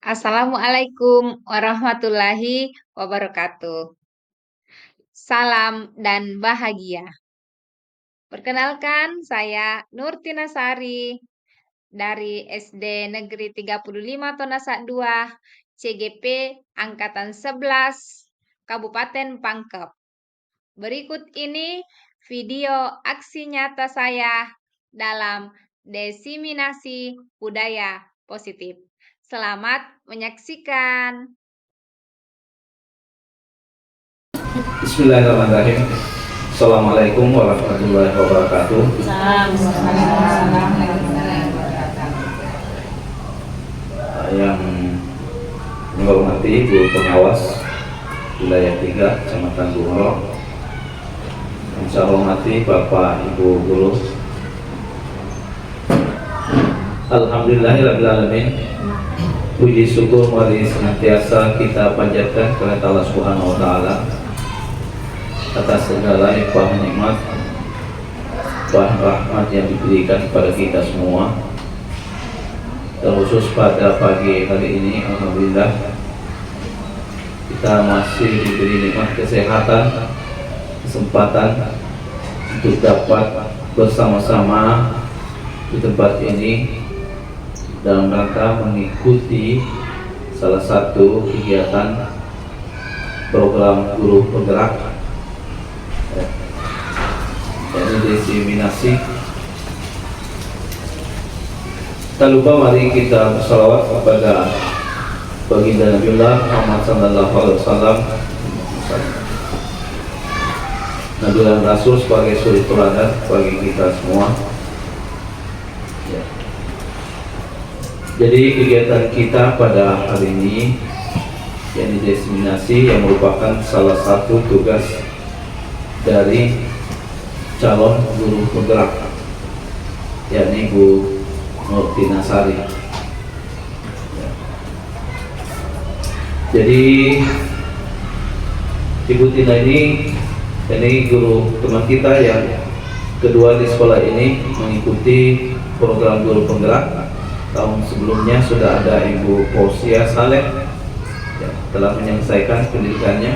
Assalamualaikum warahmatullahi wabarakatuh. Salam dan bahagia. Perkenalkan, saya Nurtina Sari dari SD Negeri 35 Tonasa 2, CGP Angkatan 11, Kabupaten Pangkep. Berikut ini video aksi nyata saya dalam diseminasi budaya positif. Selamat menyaksikan. Bismillahirrahmanirrahim. Assalamualaikum warahmatullahi wabarakatuh. Yang menghormati guru pengawas wilayah 3 Kecamatan Bungoro, yang saya hormati Bapak Ibu guru. Alhamdulillahirrahmanirrahim. Puji syukur mari senantiasa kita panjatkan kepada Allah Subhanahu wa taala atas segala limpah nikmat dan rahmat yang diberikan kepada kita semua. Terkhusus pada pagi hari ini, alhamdulillah kita masih diberi nikmat kesehatan, kesempatan untuk dapat bersama-sama di tempat ini dalam rangka mengikuti salah satu kegiatan program guru penggerak, yaitu diseminasi. Tak lupa mari kita bersalawat kepada baginda Nabiullah Muhammad sallallahu alaihi wasallam, Nabi dan Rasul, sebagai suri teladan bagi kita semua. Jadi kegiatan kita pada hari ini yakni diseminasi, yang merupakan salah satu tugas dari calon guru penggerak, yakni Bu Nurtina Sari. Jadi Ibu Tina ini guru teman kita yang kedua di sekolah ini mengikuti program guru penggerak. Tahun sebelumnya sudah ada Ibu Fausia Saleh yang telah menyelesaikan pendidikannya.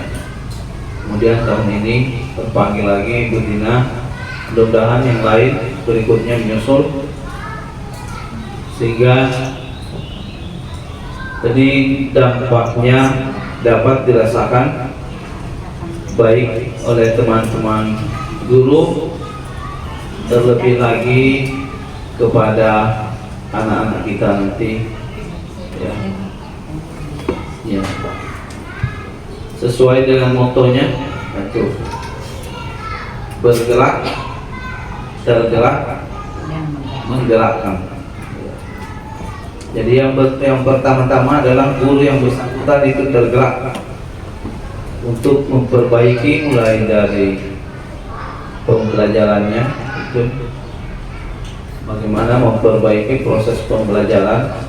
Kemudian tahun ini terpanggil lagi Ibu Tina. Mudah-mudahan yang lain berikutnya menyusul, sehingga ini dampaknya dapat dirasakan baik oleh teman-teman guru, terlebih lagi kepada anak-anak kita nanti, ya. Sesuai dengan motonya, itu bergerak, tergerak, menggerakkan. Jadi yang pertama-tama adalah guru yang bersangkutan itu tergerak untuk memperbaiki mulai dari pembelajarannya, itu bagaimana memperbaiki proses pembelajaran.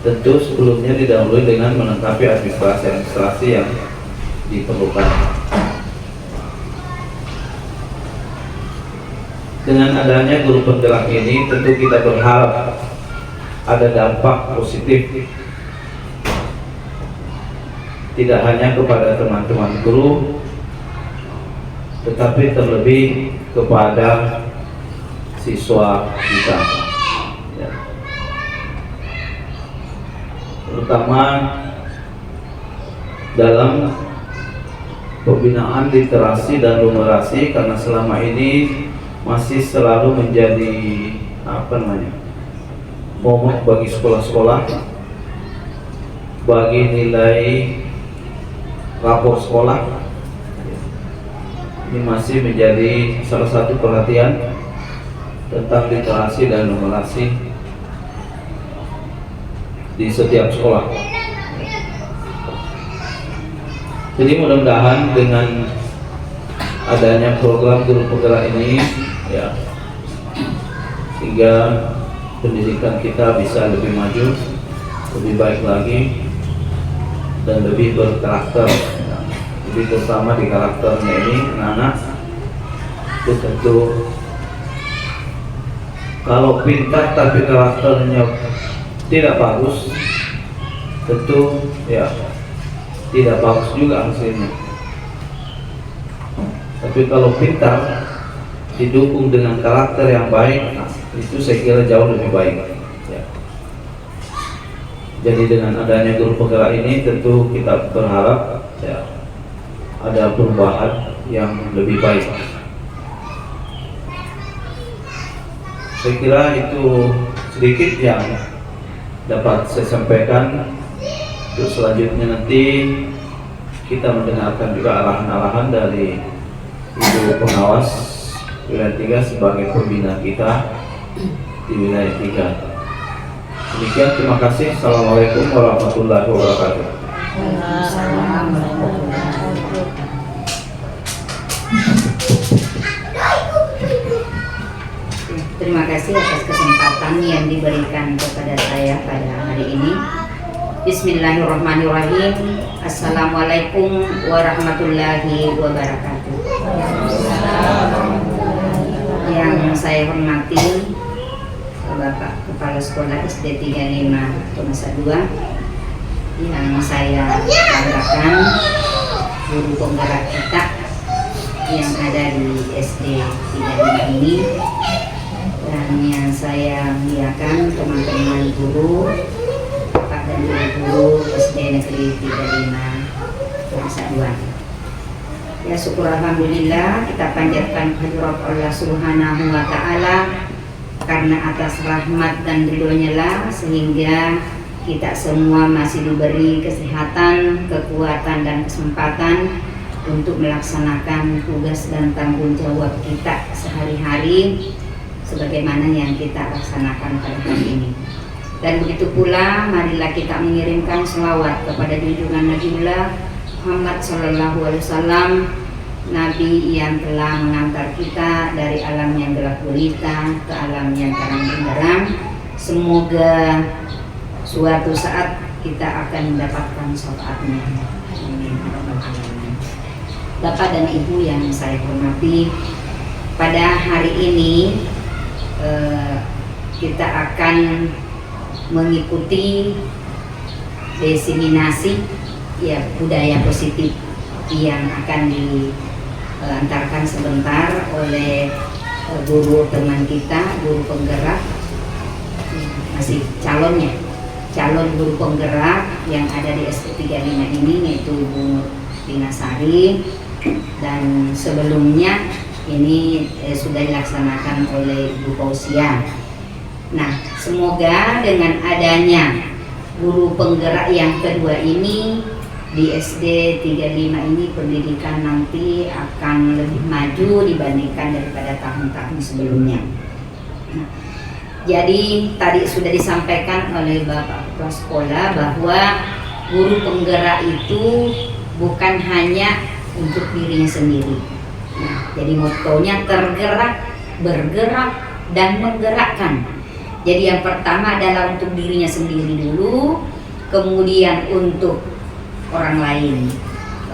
Tentu sebelumnya didahului dengan melengkapi administrasi yang diperlukan. Dengan adanya guru penggerak ini, tentu kita berharap ada dampak positif, tidak hanya kepada teman-teman guru, tetapi terlebih kepada siswa kita, ya. Terutama dalam pembinaan literasi dan numerasi, karena selama ini masih selalu menjadi momok bagi sekolah-sekolah, bagi nilai rapor sekolah. Ini masih menjadi salah satu perhatian tentang literasi dan numerasi di setiap sekolah. Jadi mudah-mudahan dengan adanya program guru penggerak ini, ya, sehingga pendidikan kita bisa lebih maju, lebih baik lagi, dan lebih berkarakter. Jadi terutama di karakternya ini, anak-anak itu tentu kalau pintar tapi karakternya tidak bagus, tentu ya tidak bagus juga hasilnya. Tapi kalau pintar didukung dengan karakter yang baik, itu saya kira jauh lebih baik ya. Jadi dengan adanya guru penggerak ini tentu kita berharap ya, ada perubahan yang lebih baik. Saya kira itu sedikit yang dapat saya sampaikan. Terus selanjutnya nanti kita mendengarkan juga arahan-arahan dari Ibu Pengawas Wilayah 3 sebagai pembina kita di Wilayah 3. Demikian, terima kasih. Assalamualaikum warahmatullahi wabarakatuh. Terima kasih atas kesempatan yang diberikan kepada saya pada hari ini. Bismillahirrahmanirrahim. Assalamualaikum warahmatullahi wabarakatuh. Yang saya hormati Bapak Kepala Sekolah SD 35 Tomasa 2, yang saya banggakan guru penggerak kita yang ada di SD 35 ini, dan yang saya muliakan teman-teman guru, Pak dan guru SD Negeri 35 Tomasa 2. Ya, syukur alhamdulillah, kita panjatkan kehadirat Allah Subhanahu wa taala, karena atas rahmat dan ridhonya lah sehingga kita semua masih diberi kesehatan, kekuatan dan kesempatan untuk melaksanakan tugas dan tanggung jawab kita sehari-hari sebagaimana yang kita laksanakan pada hari ini. Dan begitu pula, marilah kita mengirimkan selawat kepada junjungan Nabiullah Muhammad Sallallahu Alaihi Wasallam, Nabi yang telah mengantar kita dari alam yang gelap gulita ke alam yang terang benderang. Semoga suatu saat kita akan mendapatkan syafaatnya. Amin. Bapak dan Ibu yang saya hormati, pada hari ini kita akan mengikuti diseminasi ya budaya positif yang akan diantarkan sebentar oleh guru teman kita, guru penggerak, masih calon guru penggerak yang ada di SD 35 ini, yaitu Ibu Tina Sari, dan sebelumnya ini sudah dilaksanakan oleh Ibu Pausia. Nah, semoga dengan adanya guru penggerak yang kedua ini di SD 35 ini, pendidikan nanti akan lebih maju dibandingkan daripada tahun-tahun sebelumnya. Nah, jadi tadi sudah disampaikan oleh Bapak Kepala Sekolah bahwa guru penggerak itu bukan hanya untuk dirinya sendiri. Nah, jadi motonya tergerak, bergerak, dan menggerakkan. Jadi yang pertama adalah untuk dirinya sendiri dulu, kemudian untuk orang lain.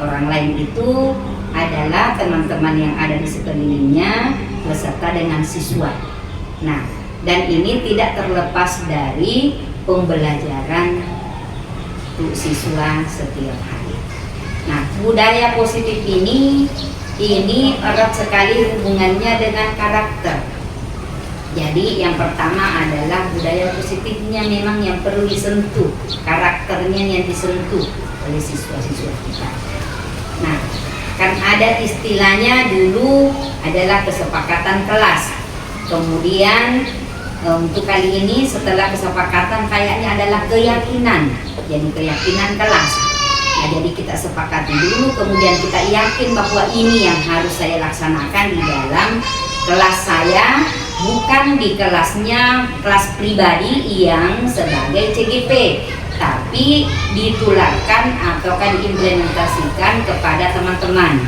Orang lain itu adalah teman-teman yang ada di sekelilingnya beserta dengan siswa. Nah, dan ini tidak terlepas dari pembelajaran untuk siswa setiap hari. Nah, budaya positif ini erat sekali hubungannya dengan karakter. Jadi yang pertama adalah budaya positifnya memang yang perlu disentuh, karakternya yang disentuh oleh siswa-siswa kita. Nah, kan ada istilahnya dulu adalah kesepakatan kelas. Kemudian untuk kali ini setelah kesepakatan kayaknya adalah keyakinan. Jadi keyakinan kelas. Nah, jadi kita sepakati dulu, kemudian kita yakin bahwa ini yang harus saya laksanakan di dalam kelas saya, bukan di kelasnya, kelas pribadi yang sebagai CGP, tapi ditularkan atau diimplementasikan kepada teman-teman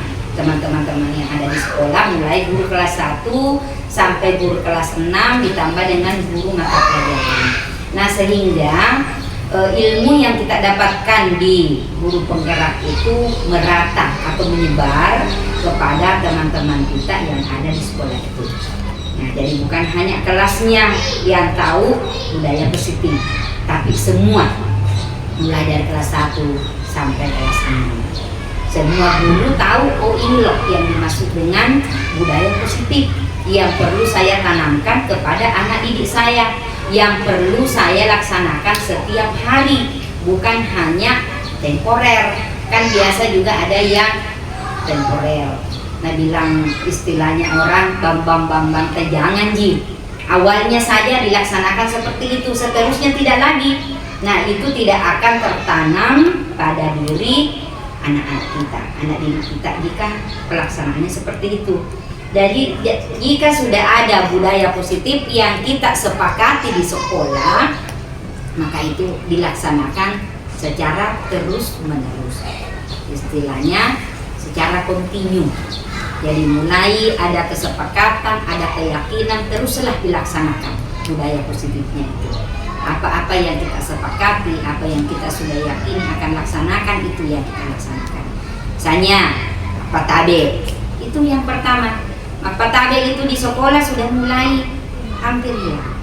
yang ada di sekolah, mulai guru kelas 1 sampai guru kelas 6 ditambah dengan guru mata pelajaran. Nah, sehingga ilmu yang kita dapatkan di guru penggerak itu merata atau menyebar kepada teman-teman kita yang ada di sekolah itu. Nah, jadi bukan hanya kelasnya yang tahu budaya positif, tapi semua mulai dari kelas 1 sampai kelas 6. Semua guru tahu, oh ini loh yang dimaksud dengan budaya positif yang perlu saya tanamkan kepada anak didik saya, yang perlu saya laksanakan setiap hari, bukan hanya temporer. Kan biasa juga ada yang temporer. Nah, bilang istilahnya orang bambang teh jangan ji. Awalnya saja dilaksanakan seperti itu, seterusnya tidak lagi. Nah, itu tidak akan tertanam pada diri anak-anak kita, anak didik kita jika pelaksanaannya seperti itu. Jadi jika sudah ada budaya positif yang kita sepakati di sekolah, maka itu dilaksanakan secara terus-menerus. Istilahnya secara kontinu. Jadi mulai ada kesepakatan, ada keyakinan, teruslah dilaksanakan budaya positifnya itu. Apa-apa yang kita sepakati, apa yang kita sudah yakin akan laksanakan, itu yang kita laksanakan. Misalnya apa tabe, itu yang pertama. Apa tabe itu di sekolah sudah mulai hampir hilang.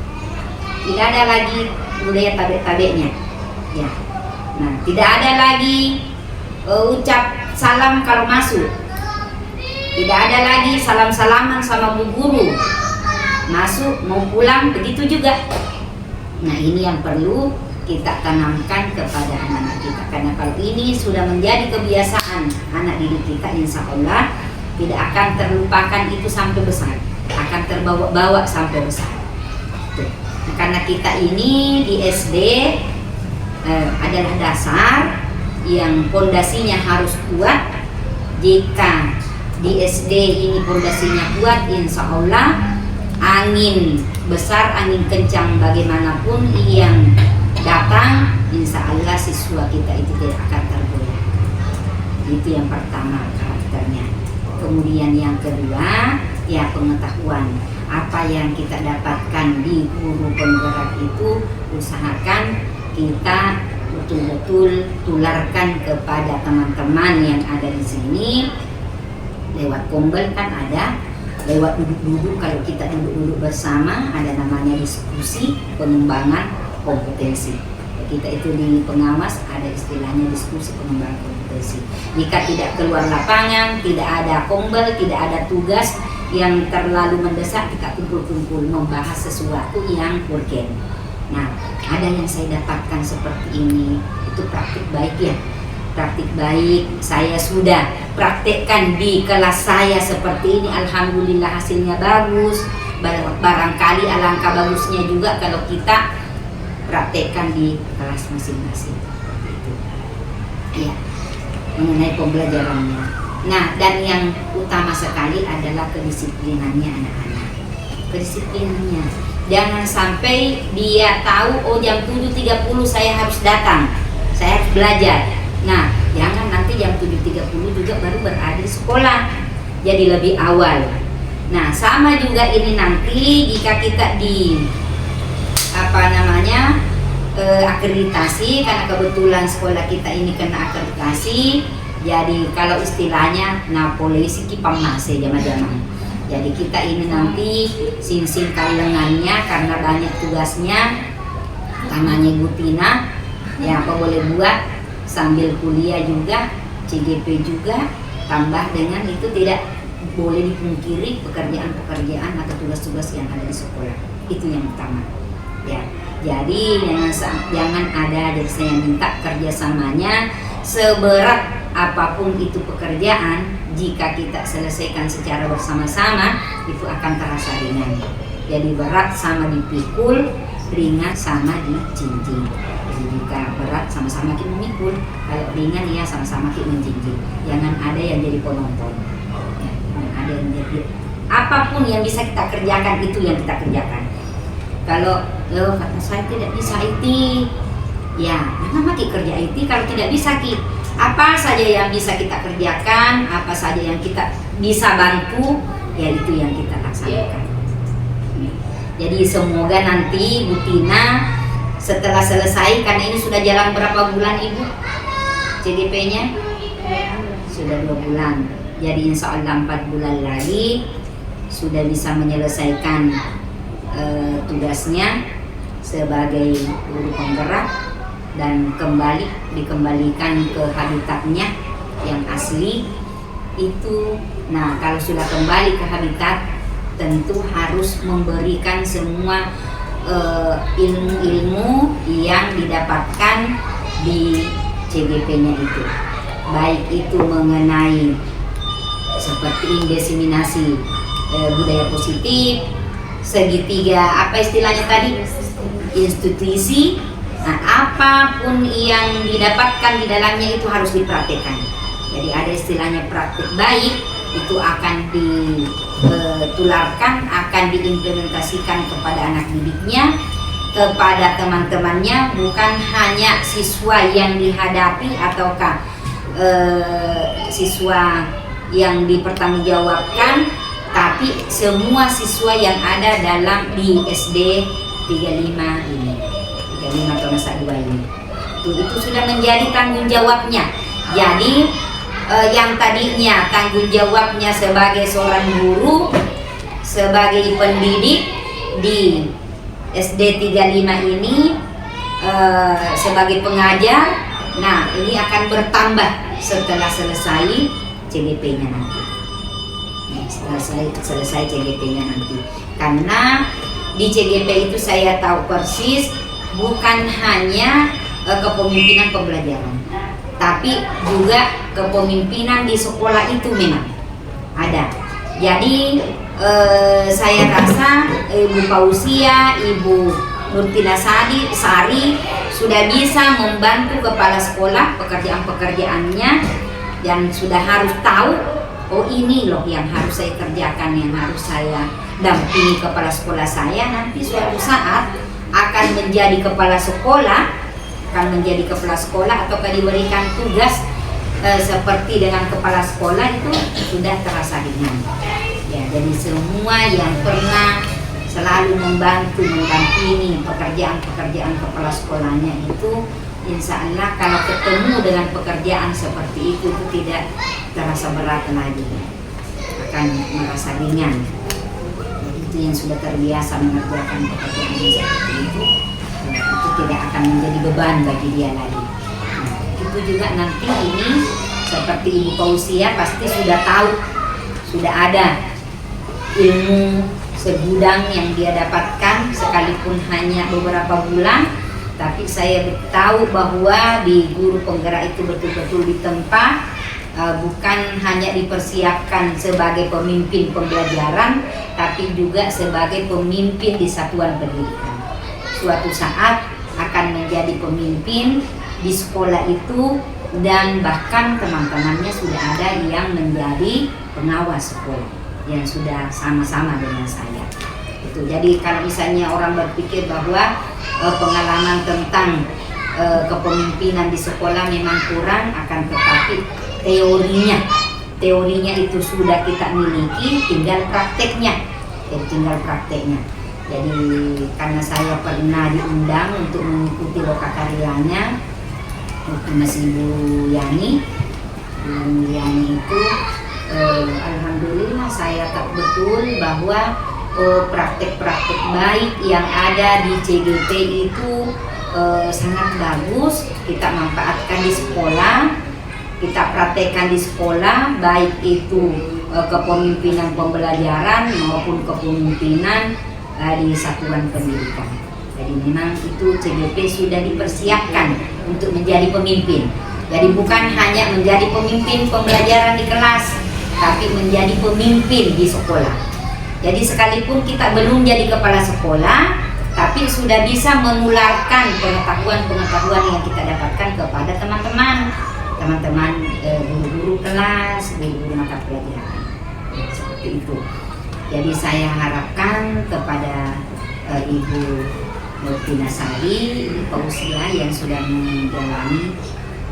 Tidak ada lagi budaya tabe-tabenya. Ya. Nah, tidak ada lagi ucap salam kalau masuk. Tidak ada lagi salam-salaman sama bu guru. Masuk mau pulang begitu juga. Nah, ini yang perlu kita tanamkan kepada anak-anak kita, karena kalau ini sudah menjadi kebiasaan anak didik kita, insya Allah tidak akan terlupakan itu sampai besar, akan terbawa-bawa sampai besar. Tuh. Nah, karena kita ini di SD adalah dasar yang pondasinya harus kuat. Jika di SD ini pondasinya kuat, insya Allah angin besar, angin kencang bagaimanapun yang datang, insya Allah siswa kita itu tidak akan tergoyah. Itu yang pertama karakternya. Kemudian yang kedua, ya pengetahuan. Apa yang kita dapatkan di guru penggerak itu, usahakan kita betul-betul tularkan kepada teman-teman yang ada di sini. Lewat kombel kan ada, lewat duduk-duduk, kalau kita duduk-duduk bersama ada namanya diskusi pengembangan kompetensi. Kita itu di pengawas ada istilahnya diskusi pengembangan kompetensi. Jika tidak keluar lapangan, tidak ada kombel, tidak ada tugas yang terlalu mendesak, kita kumpul-kumpul membahas sesuatu yang urgen. Nah, ada yang saya dapatkan seperti ini, itu praktik baik ya. Praktik baik, saya sudah praktekkan di kelas saya seperti ini, alhamdulillah hasilnya bagus. Barangkali alangkah bagusnya juga kalau kita praktekkan di kelas masing-masing. Ya, mengenai pembelajarannya. Nah, dan yang utama sekali adalah kedisiplinannya anak-anak. Kedisiplinannya, jangan sampai dia tahu, oh jam 7.30 saya harus datang, saya harus belajar. Nah, jangan nanti jam 7.30 juga baru berada di sekolah, jadi lebih awal. Nah, sama juga ini nanti jika kita di akreditasi, karena kebetulan sekolah kita ini kena akreditasi. Jadi kalau istilahnya polisi kipamase jama-jama. Jadi kita ini nanti sin kalengannya karena banyak tugasnya, namanya Bu Tina, ya apa boleh buat sambil kuliah juga, CGP juga, tambah dengan itu tidak boleh dipungkiri pekerjaan-pekerjaan atau tugas-tugas yang ada di sekolah. Itu yang utama. Ya, jadi jangan ada, jadi saya minta kerjasamanya seberat apapun itu pekerjaan, jika kita selesaikan secara bersama-sama itu akan terasa ringan. Jadi berat sama dipikul, ringan sama dijinjing. Jadi jika berat sama-sama kita memikul, kalau ringan ya sama-sama kita menjinjing. Jangan ada yang jadi penonton. Ya, jangan ada yang jadi apapun yang bisa kita kerjakan itu yang kita kerjakan. Kalau kata saya tidak bisa IT, ya mana kita kerja IT kalau tidak bisa kita. Apa saja yang bisa kita kerjakan, apa saja yang kita bisa bantu, ya itu yang kita laksanakan. Jadi semoga nanti Bu Tina setelah selesai, karena ini sudah jalan berapa bulan Ibu CGP-nya? Sudah 2 bulan. Jadi insya Allah 4 bulan lagi sudah bisa menyelesaikan tugasnya. sebagai guru penggerak dan dikembalikan ke habitatnya yang asli itu. Nah, kalau sudah kembali ke habitat, tentu harus memberikan semua ilmu-ilmu yang didapatkan di CGP-nya itu, baik itu mengenai seperti diseminasi budaya positif, segitiga apa istilahnya tadi, institusi. Nah, apapun yang didapatkan di dalamnya itu harus dipraktekkan. Jadi ada istilahnya praktek baik, itu akan ditularkan, akan diimplementasikan kepada anak didiknya, kepada teman-temannya, bukan hanya siswa yang dihadapi ataukah siswa yang dipertanggungjawabkan, tapi semua siswa yang ada di SD 35 ini, 35 atau masa 2 ini. Itu sudah menjadi tanggung jawabnya. Jadi yang tadinya tanggung jawabnya sebagai seorang guru, sebagai pendidik di SD 35 ini, sebagai pengajar, nah ini akan bertambah setelah selesai CGP-nya nanti. Selesai CGP-nya nanti. Karena di CGP itu saya tahu persis bukan hanya kepemimpinan pembelajaran, tapi juga kepemimpinan di sekolah itu memang ada. Jadi saya rasa Ibu Pausia, Ibu Nurtina Sari sudah bisa membantu kepala sekolah pekerjaan-pekerjaannya, dan sudah harus tahu, oh ini loh yang harus saya kerjakan, yang harus saya dampingi kepala sekolah saya. Nanti suatu saat akan menjadi kepala sekolah, ataukah diberikan tugas seperti dengan kepala sekolah, itu sudah terasa ringan. Ya, jadi semua yang pernah selalu mendampingi pekerjaan kepala sekolahnya itu, insya Allah kalau ketemu dengan pekerjaan seperti itu tidak terasa berat lagi, akan merasa ringan. Itu yang sudah terbiasa mengerjakan pekerjaan seperti itu tidak akan menjadi beban bagi dia lagi. Nah, itu juga nanti ini seperti Ibu Pausia pasti sudah tahu, sudah ada ilmu segudang yang dia dapatkan, sekalipun hanya beberapa bulan, tapi saya tahu bahwa di guru penggerak itu betul-betul ditempa, bukan hanya dipersiapkan sebagai pemimpin pembelajaran, tapi juga sebagai pemimpin di satuan pendidikan. Suatu saat akan menjadi pemimpin di sekolah itu, dan bahkan teman-temannya sudah ada yang menjadi pengawas sekolah yang sudah sama-sama dengan saya. Itu jadi kalau misalnya orang berpikir bahwa pengalaman tentang kepemimpinan di sekolah memang kurang, akan tetapi teorinya itu sudah kita miliki, tinggal prakteknya. Jadi karena saya pernah diundang untuk mengikuti lokakaryanya masih Ibu Yani itu, alhamdulillah saya tahu betul bahwa praktek-praktek baik yang ada di CGP itu sangat bagus. Kita manfaatkan di sekolah, kita praktekkan di sekolah, baik itu kepemimpinan pembelajaran maupun kepemimpinan di satuan pendidikan. Jadi memang itu CGP sudah dipersiapkan untuk menjadi pemimpin. Jadi bukan hanya menjadi pemimpin pembelajaran di kelas, tapi menjadi pemimpin di sekolah. Jadi sekalipun kita belum jadi kepala sekolah, tapi sudah bisa menularkan pengetahuan yang kita dapatkan kepada teman-teman guru-guru kelas, guru-guru mata pelajaran. Seperti itu. Jadi saya harapkan kepada Ibu Nurtina Sari, Ibu Pausia yang sudah menjalani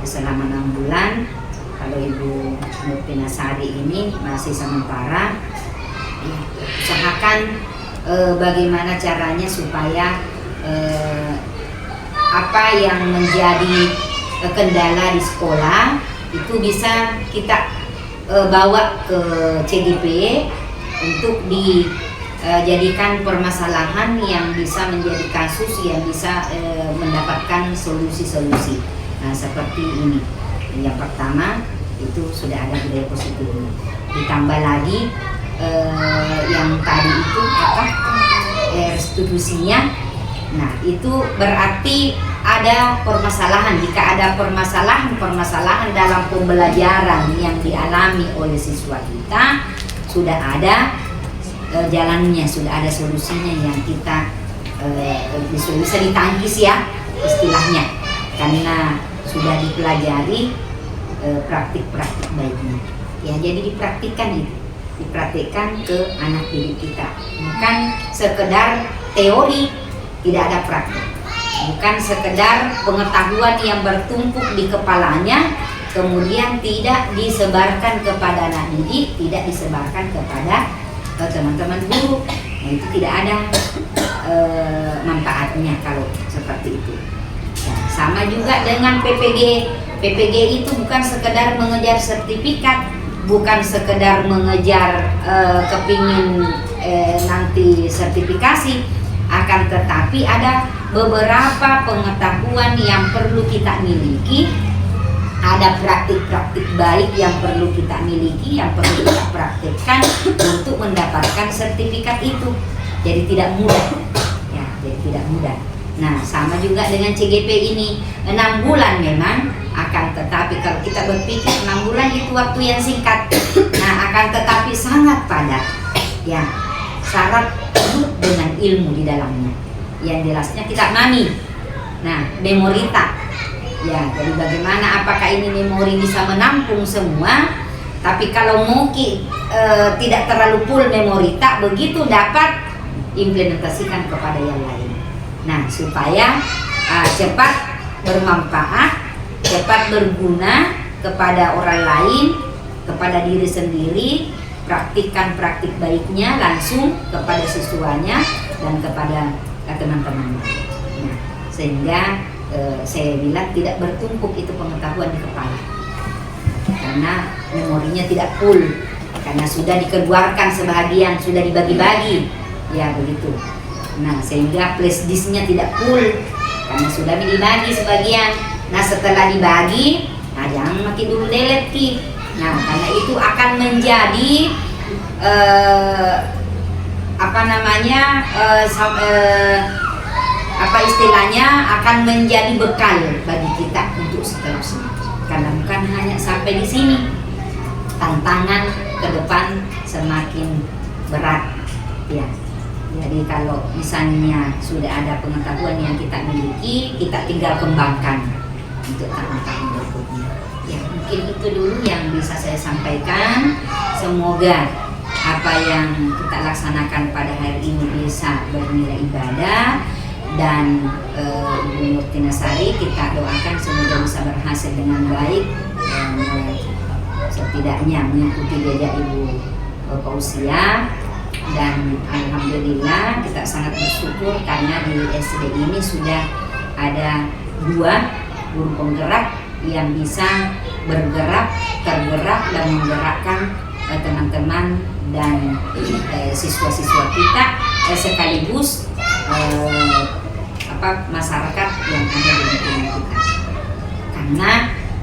selama 6 bulan. Kalau Ibu Nurtina Sari ini masih sementara, usahakan bagaimana caranya supaya apa yang menjadi kendala di sekolah itu bisa kita bawa ke CGP untuk jadikan permasalahan yang bisa menjadi kasus yang bisa mendapatkan solusi-solusi. Nah, seperti ini. Yang pertama itu sudah ada budaya positif ini. Ditambah lagi yang tadi itu apa restitusinya. Nah, itu berarti ada permasalahan. Jika ada permasalahan dalam pembelajaran yang dialami oleh siswa kita, sudah ada jalannya, sudah ada solusinya yang kita bisa ditangkis ya istilahnya, karena sudah dipelajari praktik-praktik baiknya ya. Jadi dipraktikkan ke anak didik kita, bukan sekedar teori, tidak ada praktik, bukan sekedar pengetahuan yang bertumpuk di kepalanya kemudian tidak disebarkan kepada anak didik, tidak disebarkan kepada teman-teman guru. Nah, itu tidak ada manfaatnya kalau seperti itu. Nah, sama juga dengan PPG. PPG itu bukan sekedar mengejar sertifikat, bukan sekedar mengejar kepingin nanti sertifikasi, akan tetapi ada beberapa pengetahuan yang perlu kita miliki. Ada praktik-praktik baik yang perlu kita miliki, yang perlu kita praktikkan untuk mendapatkan sertifikat itu. Jadi tidak mudah, ya, jadi tidak mudah. Nah, sama juga dengan CGP ini, 6 bulan memang, akan tetapi kalau kita berpikir 6 bulan itu waktu yang singkat. Nah, akan tetapi sangat padat, ya, syarat penuh dengan ilmu di dalamnya. Yang jelasnya kita mami. Nah, memorita. Ya, jadi bagaimana apakah ini memori bisa menampung semua? Tapi kalau mungkin tidak terlalu full memori, tak begitu dapat implementasikan kepada yang lain. Nah, supaya cepat bermanfaat, cepat berguna kepada orang lain, kepada diri sendiri, praktikkan praktik baiknya langsung kepada siswanya dan kepada teman-temannya. Nah, sehingga saya bilang tidak bertumpuk itu pengetahuan di kepala, karena memorinya tidak full, karena sudah dikeluarkan sebagian, sudah dibagi-bagi, ya begitu. Nah, sehingga flash disknya tidak full karena sudah dibagi sebagian. Nah, setelah dibagi, nah jangan makin dulu delete ki. Nah, karena itu akan menjadi apa istilahnya, akan menjadi bekal bagi kita untuk seterusnya. Karena bukan hanya sampai di sini, tantangan ke depan semakin berat ya. Jadi kalau misalnya sudah ada pengetahuan yang kita miliki, kita tinggal kembangkan untuk tahun-tahun berikutnya. Ya, mungkin itu dulu yang bisa saya sampaikan. Semoga apa yang kita laksanakan pada hari ini bisa bernilai ibadah. Dan Ibu Nurtinasari kita doakan semoga bisa berhasil dengan baik, setidaknya mengikuti jejak Ibu Pausia. Dan alhamdulillah kita sangat bersyukur karena di SD ini sudah ada 2 guru penggerak yang bisa bergerak, tergerak dan menggerakkan teman-teman dan siswa-siswa kita sekaligus masyarakat yang ada di lingkungan kita. Karena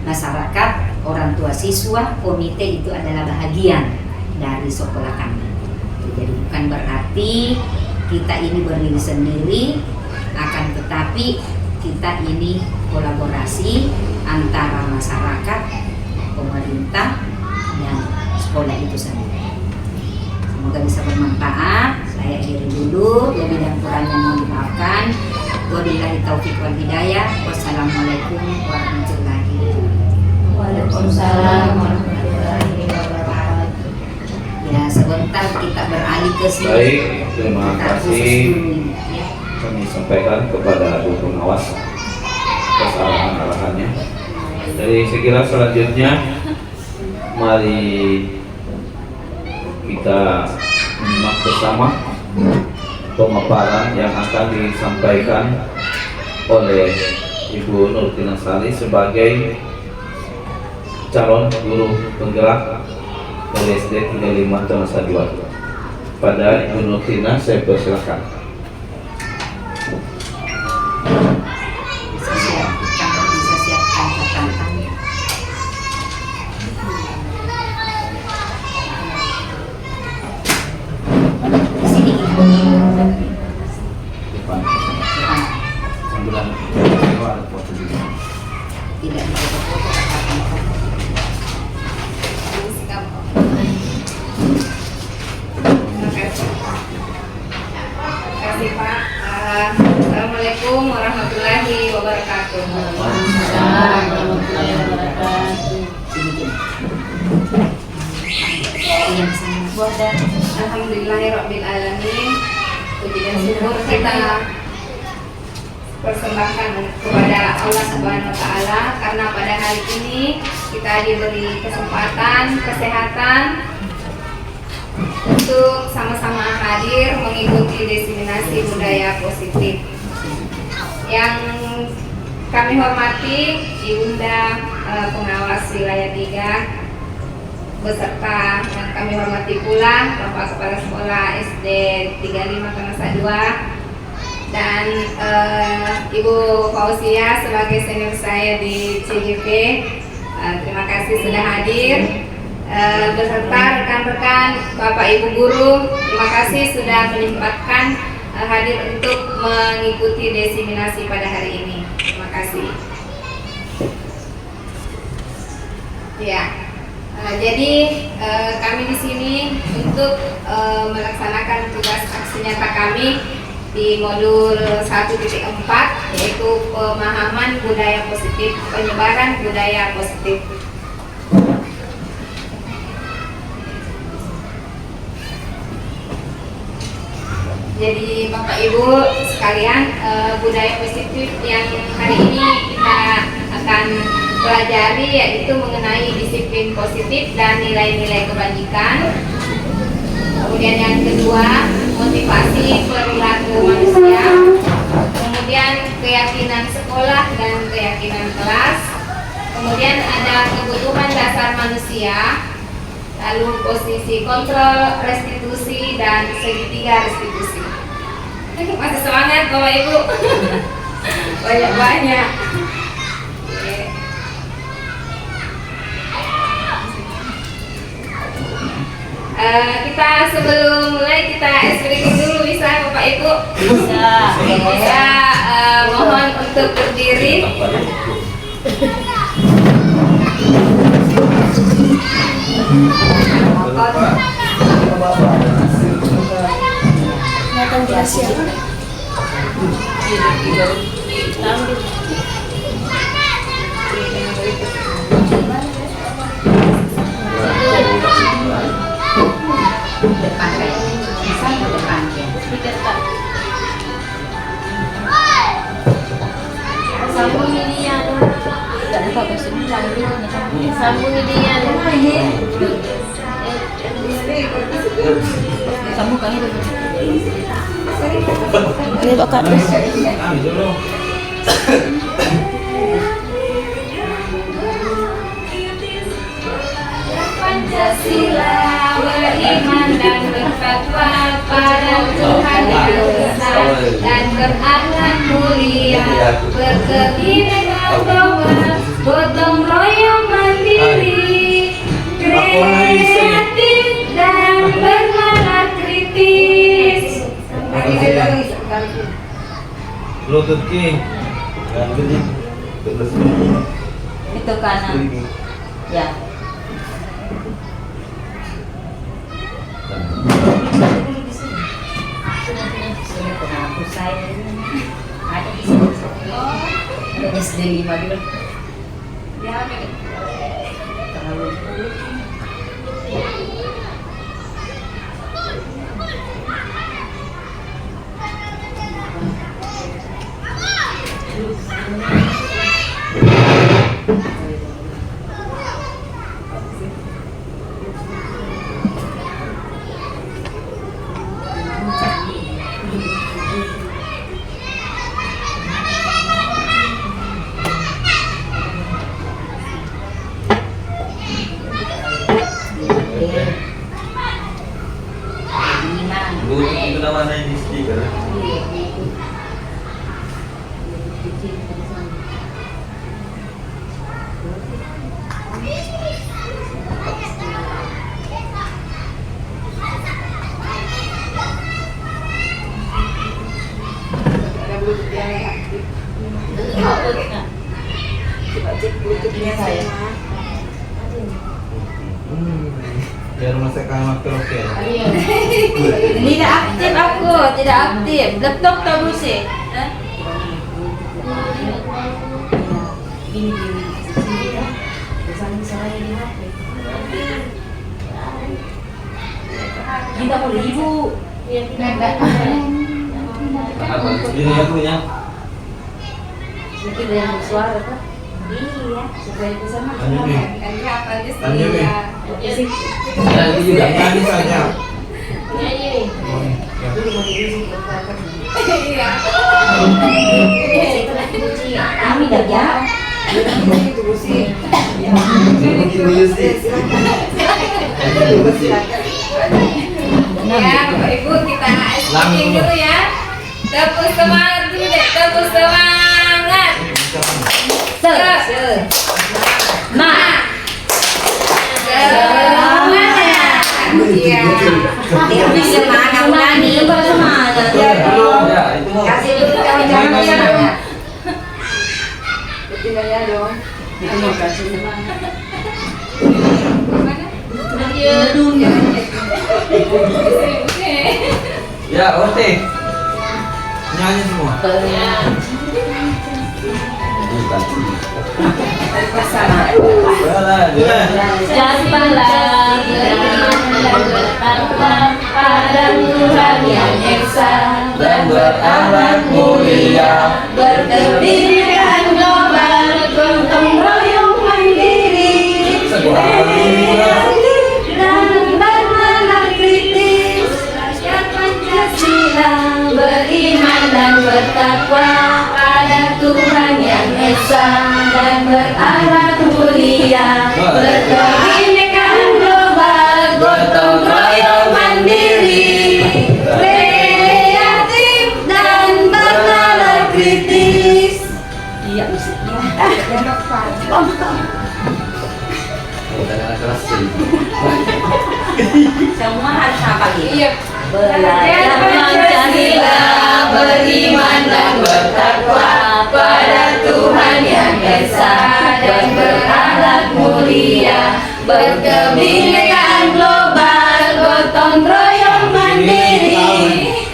masyarakat, orang tua siswa, komite itu adalah bahagian dari sekolah kami. Jadi bukan berarti kita ini berdiri sendiri, akan tetapi kita ini kolaborasi antara masyarakat, pemerintah, dan sekolah itu sendiri. Semoga bisa bermanfaat. Saya akhiri dulu, lebih dan kurangnya mohon dimaafkan. Wabillahi taufiq wal hidayah. Wassalamualaikum warahmatullahi wabarakatuh. Waalaikumsalam warahmatullahi wabarakatuh. Ya, sebentar kita beralih ke sini. Baik, terima Kita kasih. khusus dulu ini, ya. Kami sampaikan kepada Bu Pengawas atas arahan-arahannya. Jadi saya kira selanjutnya mari kita menyimak bersama pemaparan yang akan disampaikan oleh Ibu Nurtinasari sebagai calon guru penggerak dari SD 35 Tanah Sadiwatu. pada Ibu Nurtina, saya persilakan. Bisa siapkan catatannya. Di sini Ibu. Depan. Sambilan ada foto juga. Tidak foto-foto catatannya. Terima kasih Pak. Assalamualaikum warahmatullahi wabarakatuh. Waalaikumsalam warahmatullahi wabarakatuh. Yang sana. Alhamdulillahirabbil alamin. Puji dan syukur kita persembahkan kepada Allah Subhanahu wa taala karena pada hari ini kita diberi kesempatan, kesehatan untuk sama-sama hadir mengikuti diseminasi budaya positif. Yang kami hormati Ibunda Pengawas Wilayah 3 beserta yang kami hormati pula Bapak Kepala Sekolah SD 35 Tanasa 2 dan Ibu Fauzia sebagai senior saya di CGP. Terima kasih sudah hadir. Beserta rekan-rekan Bapak Ibu guru, terima kasih sudah menyempatkan hadir untuk mengikuti diseminasi pada hari ini. Terima kasih. Ya, jadi kami di sini untuk melaksanakan tugas aksi nyata kami di modul 1.4 yaitu pemahaman budaya positif, penyebaran budaya positif. Jadi Bapak Ibu sekalian, budaya positif yang hari ini kita akan pelajari yaitu mengenai disiplin positif dan nilai-nilai kebajikan. Kemudian yang kedua, motivasi perilaku manusia. Kemudian keyakinan sekolah dan keyakinan kelas. Kemudian ada kebutuhan dasar manusia. Lalu posisi kontrol, restitusi, dan segitiga restitusi. Masih semangat Bapak Ibu. Banyak-banyak. Kita sebelum mulai kita explain dulu bisa Bapak Ibu? Bisa. Mohon untuk berdiri. Kelihatan jelas ya. Depan kayak bisa ke depan ya. Sambung ini ya. Sambung ini ya. Sambung kan itu. Ini bakal. Pancasila beriman dan bertakwa pada Tuhan yang Esa dan berakhlak mulia, berkebinekaan, gotong royong mandiri, kreatif dan bernalar kritis. Lutut king. Itu kanan. Ya. Penghapus saya ada di sini. Ada SD 5 dulu. Ya, Terlalu Biar masakan waktu oke. Tidak aktif aku, tidak aktif. Laptop tak bersih. Kita boleh ibu. Apa? Ini aku ya. Mungkin yang bersuara kan? Iya, supaya bisa makan. Tanya nih. Tanya apa aja sih? Tanya nih. Ya. Ya ini juga nyanyi saja. Iya. Kami dah ya. Ya, Bapak Ibu kita speaking dulu ya. Tepuk semangat dulu deh, tepuk semangat. Semangat. Iya. Tapi semangat ulangi. Semangat. Ya, itu mau. Kasih dulu kawan-kawan. Betinanya dong. Itu mau kasih semangat. Ya, oke. Nyanyi semua. Ucapkanlah pada Tuhan yang esa Dan berakhlak mulia. berkebinekaan global, gotong royong mandiri, dan bernalar kritis, Pancasila, beriman dan bertakwa pada Tuhan yang esa dan berakhlak mulia, berkebinekaan global, gotong royong mandiri, kreatif dan bernalar kritis. Iya, musiknya. Semua harus hafal gitu. Iya. Belajar Pancasila, beriman dan bertakwa pada Tuhan yang esa dan berakhlak mulia, berkebinekaan global, gotong royong mandiri,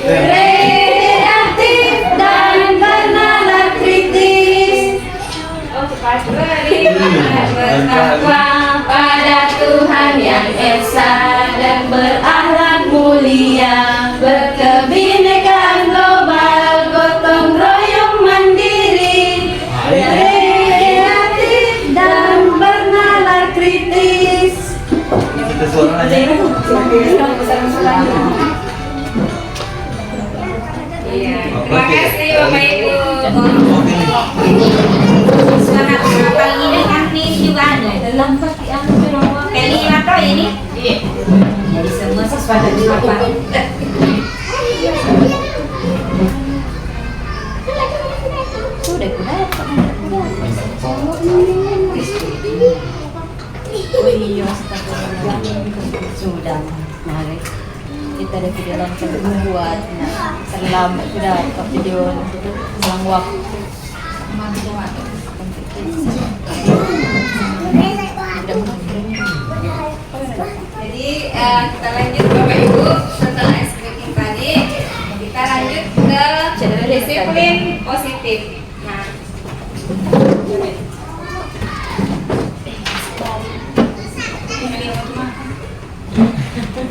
kreatif dan bernalar kritis. Bertakwa pada Tuhan yang esa dan berakhlak mulia, berkebinekaan global, gotong royong mandiri, kreatif dan bernalar kritis. Itu suara aja. Iya. Terima kasih Bapak Ibu. Semangat hafal ini kan nih juga ada. Dalam pasti anu Kelima toh ini. Iya. Jadi semua siswa dan hafal. sudah kudapat. Oh iya, Sudah. Mari. kita ada di dalam buat selamat sudah ke video selang waktu. Jadi kita lanjut Bapak Ibu, setelah speaking tadi kita lanjut ke disiplin positif. Nah,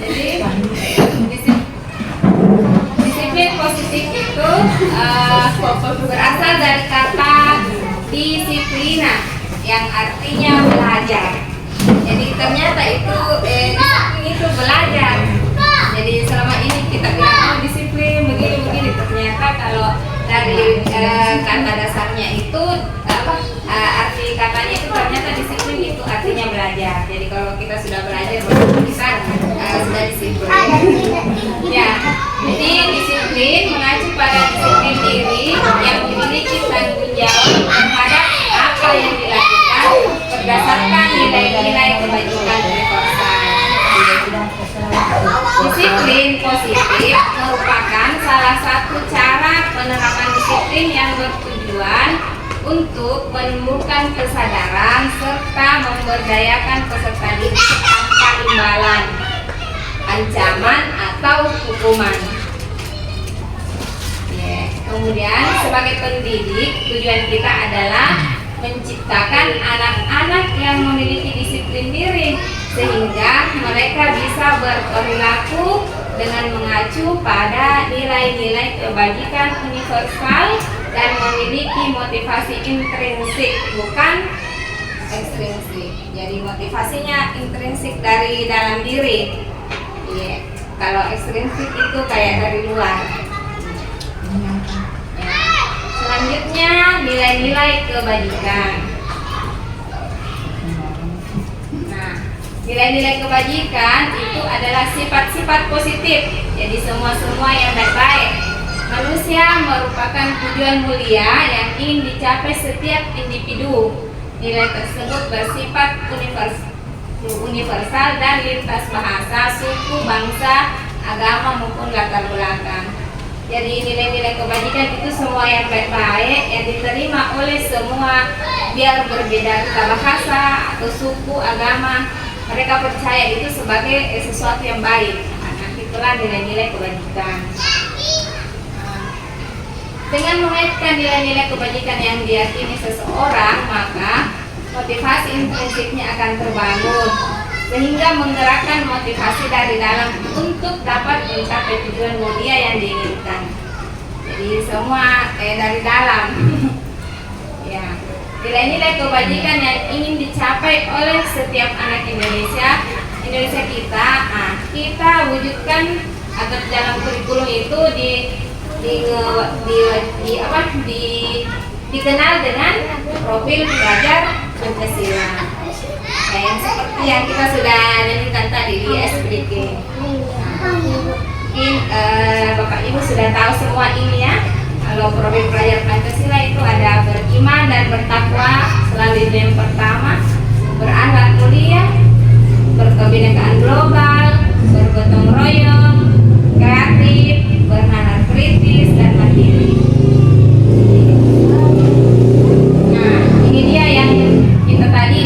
jadi disiplin positif itu berasal dari kata disiplina yang artinya belajar. Jadi ternyata itu disiplin itu belajar. Jadi selama ini kita bilang disiplin begini, ternyata kalau dari kata dasarnya itu arti katanya itu ternyata disiplin itu artinya belajar. Jadi kalau kita sudah belajar baru kita sudah disiplin. Ya, jadi disiplin mengacu pada disiplin diri yang memiliki tanggung jawab terhadap apa yang dilakukan berdasarkan nilai-nilai kebajikan universal. Disiplin positif merupakan salah satu cara penerapan disiplin yang bertujuan untuk untuk menumbuhkan kesadaran serta memberdayakan peserta didik tanpa imbalan, ancaman atau hukuman. Kemudian sebagai pendidik, tujuan kita adalah menciptakan anak-anak yang memiliki disiplin diri sehingga mereka bisa berperilaku dengan mengacu pada nilai-nilai kebajikan universal dan memiliki motivasi intrinsik, bukan ekstrinsik. Jadi motivasinya intrinsik dari dalam diri. Kalau ekstrinsik itu kayak dari luar. Selanjutnya nilai-nilai kebajikan. Nah, nilai-nilai kebajikan itu adalah sifat-sifat positif. Jadi semua yang baik-baik. Manusia merupakan tujuan mulia yang ingin dicapai setiap individu. Nilai tersebut bersifat universal dan lintas bahasa, suku, bangsa, agama maupun latar belakang. Jadi nilai-nilai kebajikan itu semua yang baik-baik yang diterima oleh semua, biar berbeda kita bahasa atau suku, agama, mereka percaya itu sebagai sesuatu yang baik. Nah, itulah nilai-nilai kebajikan. Dengan mengaitkan nilai-nilai kebajikan yang diyakini seseorang, maka motivasi intrinsiknya akan terbangun sehingga menggerakkan motivasi dari dalam untuk dapat mencapai tujuan mulia yang diinginkan. Jadi semua dari dalam. Ya, nilai-nilai kebajikan yang ingin dicapai oleh setiap anak Indonesia kita, kita wujudkan atau dalam kurikulum itu dikenal dengan profil pelajar Pancasila. Yang seperti yang kita sudah nyanyikan tadi di SPDK. Mungkin Bapak Ibu sudah tahu semua ini ya. Kalau profil pelajar Pancasila itu ada beriman dan bertakwa selalu, itu yang pertama, berakhlak mulia, berkebinekaan global, bergotong royong, kreatif, bernalar kritis dan mandiri. Nah, ini dia yang kita tadi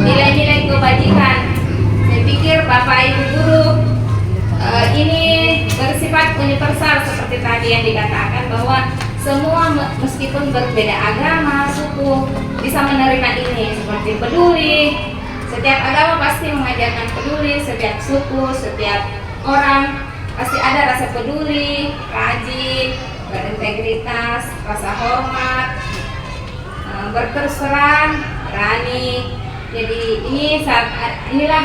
nilai-nilai kebajikan. Saya pikir Bapak Ibu guru ini bersifat universal seperti tadi yang dikatakan bahwa semua meskipun berbeda agama, suku bisa menerima ini, seperti peduli. Setiap agama pasti mengajarkan peduli, setiap suku, setiap orang pasti ada rasa peduli, rajin, berintegritas, rasa hormat, berterus terang, berani. Jadi inilah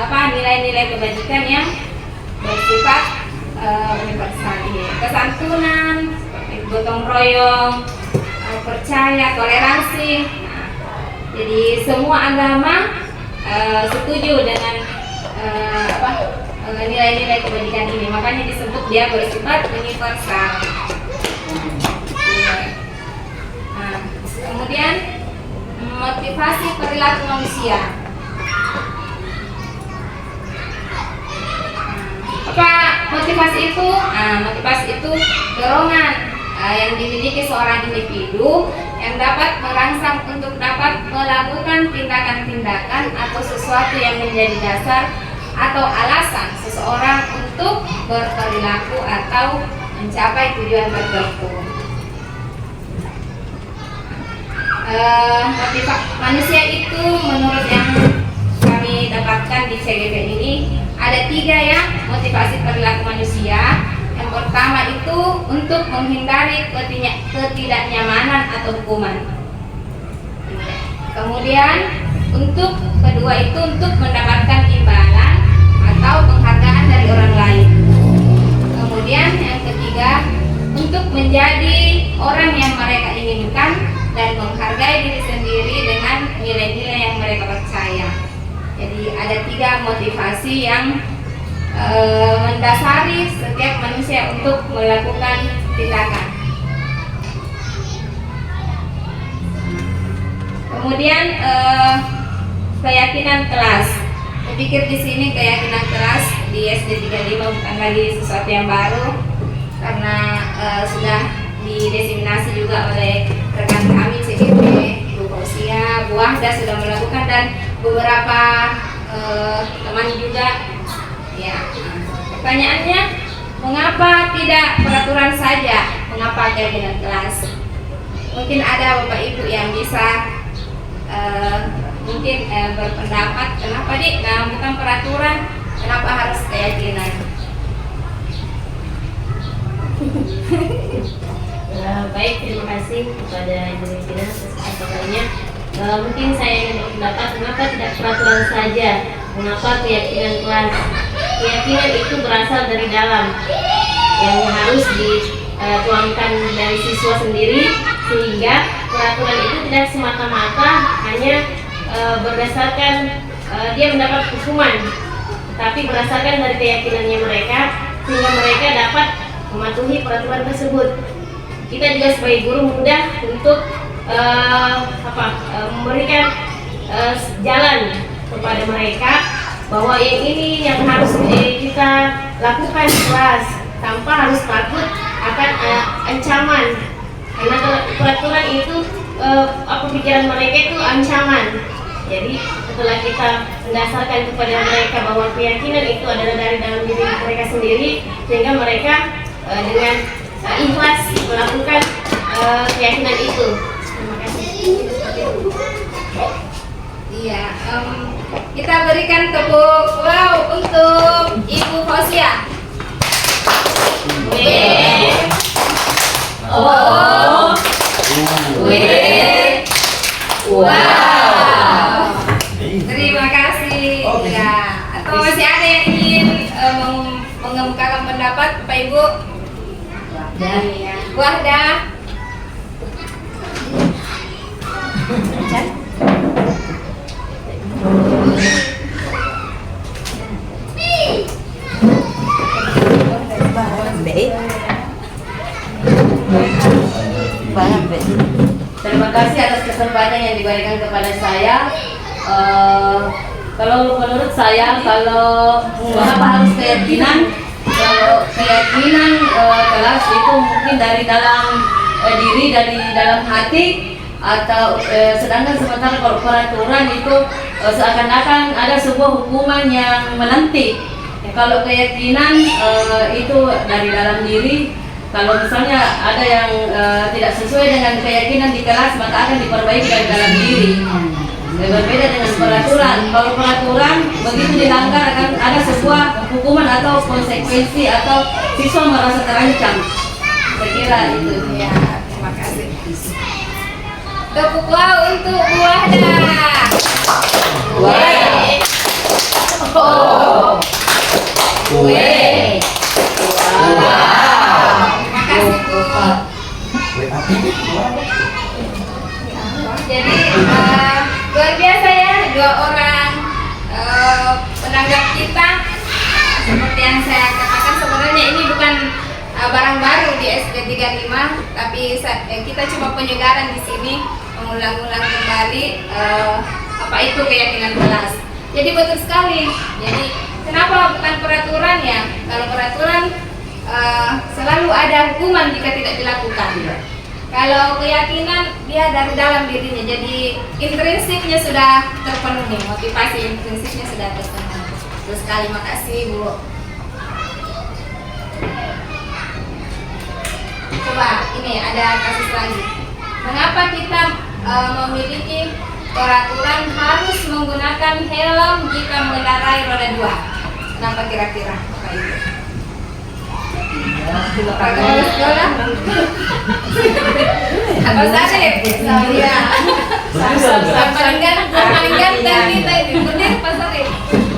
nilai-nilai kebajikan yang bersifat universal ini. Kesantunan, gotong royong, percaya, toleransi. Jadi semua agama setuju dengan nilai-nilai kebajikan ini. Makanya disebut dia bersifat universal. Kemudian motivasi perilaku manusia. Apa motivasi itu? Motivasi itu dorongan yang dimiliki seorang individu yang dapat merangsang untuk dapat melakukan tindakan-tindakan atau sesuatu yang menjadi dasar atau alasan seseorang untuk berperilaku atau mencapai tujuan tertentu. Manusia itu menurut yang kami dapatkan di CGP ini ada 3 ya motivasi perilaku manusia. Yang pertama itu untuk menghindari ketidaknyamanan atau hukuman. Kemudian kedua itu untuk mendapatkan imbalan atau penghargaan dari orang lain. Kemudian yang ketiga untuk menjadi orang yang mereka inginkan dan menghargai diri sendiri dengan nilai-nilai yang mereka percaya. Jadi ada 3 motivasi yang mendasari setiap manusia untuk melakukan tindakan. Kemudian keyakinan kelas. Saya pikir di sini keyakinan kelas di SD 35 bukan lagi sesuatu yang baru, karena sudah didiseminasi juga oleh rekan kami CGP Ibu Fausia, Bu Wahda sudah melakukan dan beberapa teman juga. Ya, pertanyaannya, mengapa tidak peraturan saja? Mengapa keyakinan kelas? Mungkin ada Bapak Ibu yang bisa mungkin berpendapat, kenapa bukan peraturan, kenapa harus keyakinan? Baik, terima kasih kepada Ibu Regina atas kesampaiannya. Mungkin saya ingin berpendapat mengapa tidak peraturan saja, mengapa keyakinan kelas. Keyakinan itu berasal dari dalam, yang harus dituangkan dari siswa sendiri, sehingga peraturan itu tidak semata-mata hanya berdasarkan dia mendapat hukuman, tapi berdasarkan dari keyakinannya mereka, sehingga mereka dapat mematuhi peraturan tersebut. Kita juga sebagai guru mudah untuk memberikan jalan kepada mereka bahwa yang ini yang harus kita lakukan di kelas, tanpa harus takut akan ancaman, karena peraturan itu pikiran mereka itu ancaman. Jadi setelah kita mendasarkan kepada mereka bahwa keyakinan itu adalah dari dalam diri mereka sendiri, sehingga mereka dengan ikhlas melakukan keyakinan itu. Terima kasih. Iya, kita berikan tepuk wow untuk Ibu Fausia. Wow. Terima kasih. Ya, atau masih ada yang ingin mengemukakan pendapat, Bapak Ibu? Ya. Wahda. Terima kasih atas kesempatan yang diberikan kepada saya. Kalau menurut saya, kalau mengapa harus keyakinan? Kalau keyakinan kelas itu mungkin dari dalam diri, dari dalam hati, atau sedangkan sementara kalau peraturan itu seakan-akan ada sebuah hukuman yang menanti. Kalau keyakinan itu dari dalam diri. Kalau misalnya ada yang tidak sesuai dengan keyakinan di kelas, maka akan diperbaiki dari dalam diri. Berbeda dengan peraturan. Kalau peraturan begitu dilanggar akan ada sebuah hukuman atau konsekuensi atau siswa merasa terancam. Saya kira itu. Ya, terima kasih. Tepuk wow untuk Bu Wahda. Wow. Jadi luar biasa ya, 2 orang penanggap kita. Seperti yang saya katakan, sebenarnya ini bukan barang baru di SD 35, tapi kita cuma penyegaran di sini, mengulang-ulang kembali apa itu keyakinan kelas. Jadi betul sekali. Jadi kenapa bukan peraturan ya? Kalau peraturan selalu ada hukuman jika tidak dilakukan. Kalau keyakinan dia dari dalam dirinya, jadi intrinsiknya sudah terpenuhi, motivasi intrinsiknya sudah terpenuhi. Terus sekali, makasih Bu. Coba ini ada kasus lagi. Mengapa kita memiliki peraturan harus menggunakan helm jika mengendarai roda 2? Kenapa kira-kira Bapak Ibu? Kalau sekolah apa Sarip? Iya. Paling ganteng kita ini, benar Pak Sarip?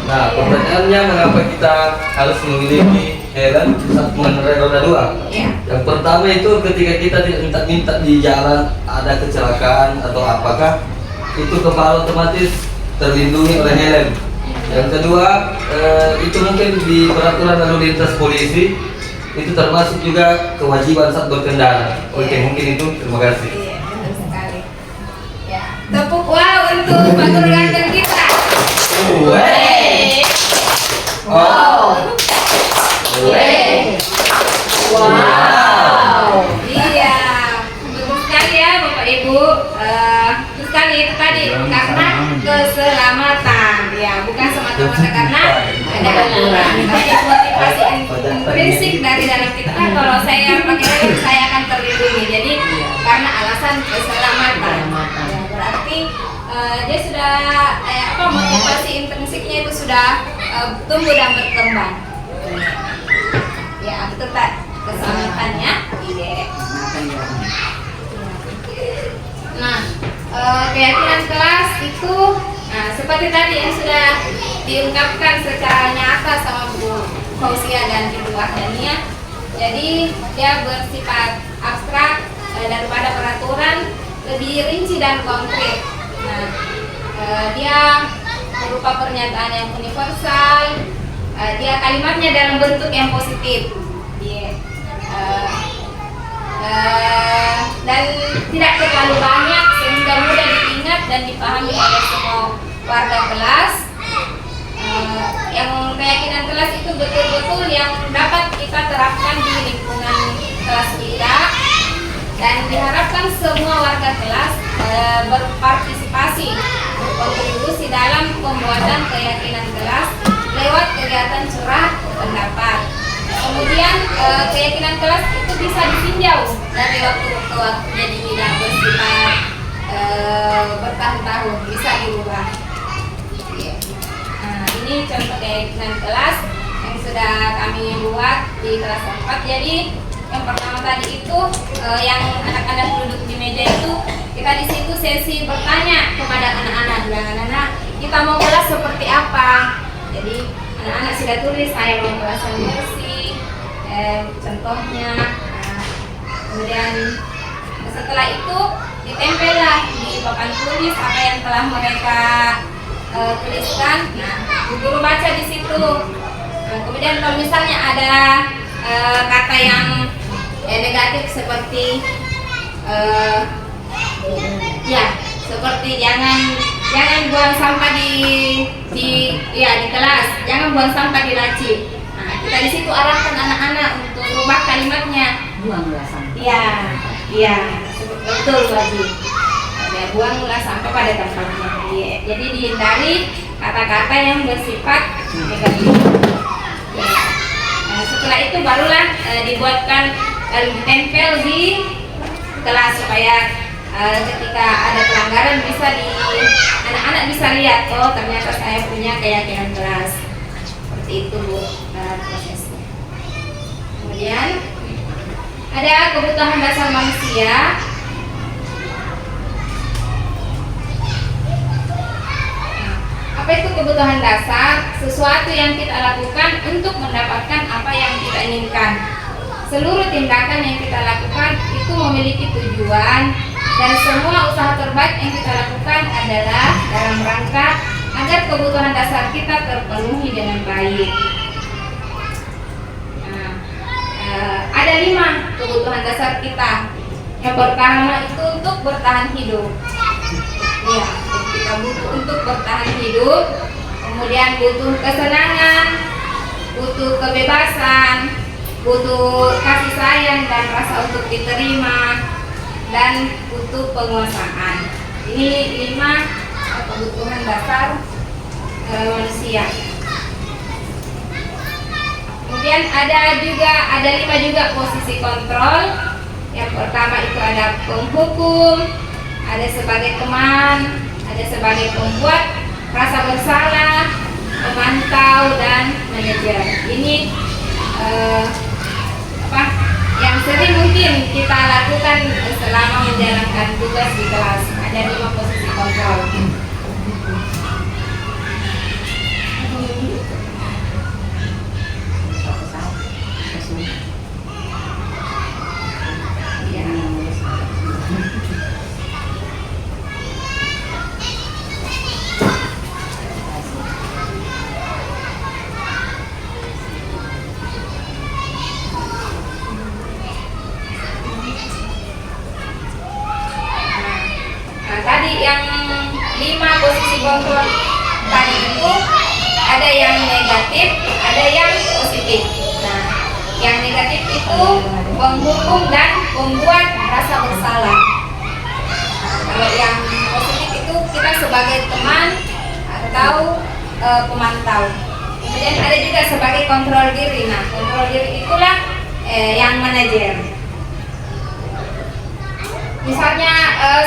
Nah, pertanyaannya mengapa kita harus memiliki helm saat mengendarai roda 2? Iya. Yang pertama itu ketika kita tidak minta di jalan ada kecelakaan atau apakah, itu kepala otomatis terlindungi oleh helm. Yang kedua, itu mungkin di peraturan lalu lintas polisi itu termasuk juga kewajiban saat berkendara. Oke, mungkin itu. Terima kasih. Iya, benar sekali. Ya, tepuk wow untuk Pak Guru ganteng kita. Wow. Wow. Iya, betul sekali ya Bapak Ibu. itu tadi karena keselamatan, ya bukan semata-mata karena ada aturan. Tapi motivasi intrinsik dari dalam kita kalau saya pakai helm saya akan terlindungi. Jadi karena alasan keselamatan. Ya, berarti dia sudah motivasi intrinsiknya itu sudah tumbuh dan berkembang. Ya betul tak keselamatannya. Iya. Nah, keyakinan kelas itu seperti tadi yang sudah diungkapkan secara nyata sama Bu Fauzia dan Ibu Wahdania. Jadi dia bersifat abstrak daripada peraturan, lebih rinci dan konkret. Nah, dia berupa pernyataan yang universal. Dia kalimatnya dalam bentuk yang positif. Dan tidak terlalu banyak sehingga mudah diingat dan dipahami oleh semua warga kelas. Yang keyakinan kelas itu betul-betul yang dapat kita terapkan di lingkungan kelas kita, dan diharapkan semua warga kelas berpartisipasi, berkontribusi dalam pembuatan keyakinan kelas lewat kegiatan curah pendapat. Kemudian keyakinan kelas itu bisa ditinjau dari waktu ke waktu, jadi tidak bersifat bertahun-tahun, bisa diubah. Nah, ini contoh keyakinan kelas yang sudah kami buat di kelas 4. Jadi yang pertama tadi itu yang anak-anak duduk di meja itu, kita di situ sesi bertanya kepada anak-anak, bilang anak-anak kita mau kelas seperti apa. Jadi anak-anak sudah tulis saya mau kelas yang bersih, contohnya. Kemudian setelah itu ditempellah di papan tulis apa yang telah mereka tuliskan. Nah, guru baca di situ. Kemudian kalau misalnya ada kata yang negatif seperti seperti jangan buang sampah di kelas, jangan buang sampah di laci. Nah, kita di situ arahkan anak-anak untuk rubah kalimatnya. Buanglah sampah. Iya, betul wajib. Buanglah sampah pada tempatnya. Jadi dihindari kata-kata yang bersifat negatif. Nah, setelah itu barulah dibuatkan ditempel di kelas supaya ketika ada pelanggaran anak-anak bisa lihat, oh ternyata saya punya keyakinan kelas. Seperti itu Bu prosesnya. Kemudian ada kebutuhan dasar manusia. Apa itu kebutuhan dasar? Sesuatu yang kita lakukan untuk mendapatkan apa yang kita inginkan. Seluruh tindakan yang kita lakukan itu memiliki tujuan, dan semua usaha terbaik yang kita lakukan adalah dalam rangka agar kebutuhan dasar kita terpenuhi dengan baik. Nah, ada 5 kebutuhan dasar kita. Yang pertama itu untuk bertahan hidup. Ya, kita butuh untuk bertahan hidup. Kemudian butuh kesenangan, butuh kebebasan, butuh kasih sayang dan rasa untuk diterima, dan butuh penguasaan. Ini 5 kebutuhan dasar manusia. Kemudian ada 5 juga posisi kontrol. Yang pertama itu ada penghukum, ada sebagai teman, ada sebagai pembuat rasa bersalah, memantau, dan manajer. Ini yang sering mungkin kita lakukan selama menjalankan tugas di kelas. Ada 5 posisi kontrol. Yang 5 posisi kontrol tadi itu ada yang negatif, ada yang positif. Nah, yang negatif itu menghukum dan membuat rasa bersalah. Kalau yang positif itu sebagai teman atau pemantau. Kemudian ada juga sebagai kontrol diri. Nah, kontrol diri itulah yang manajer. Misalnya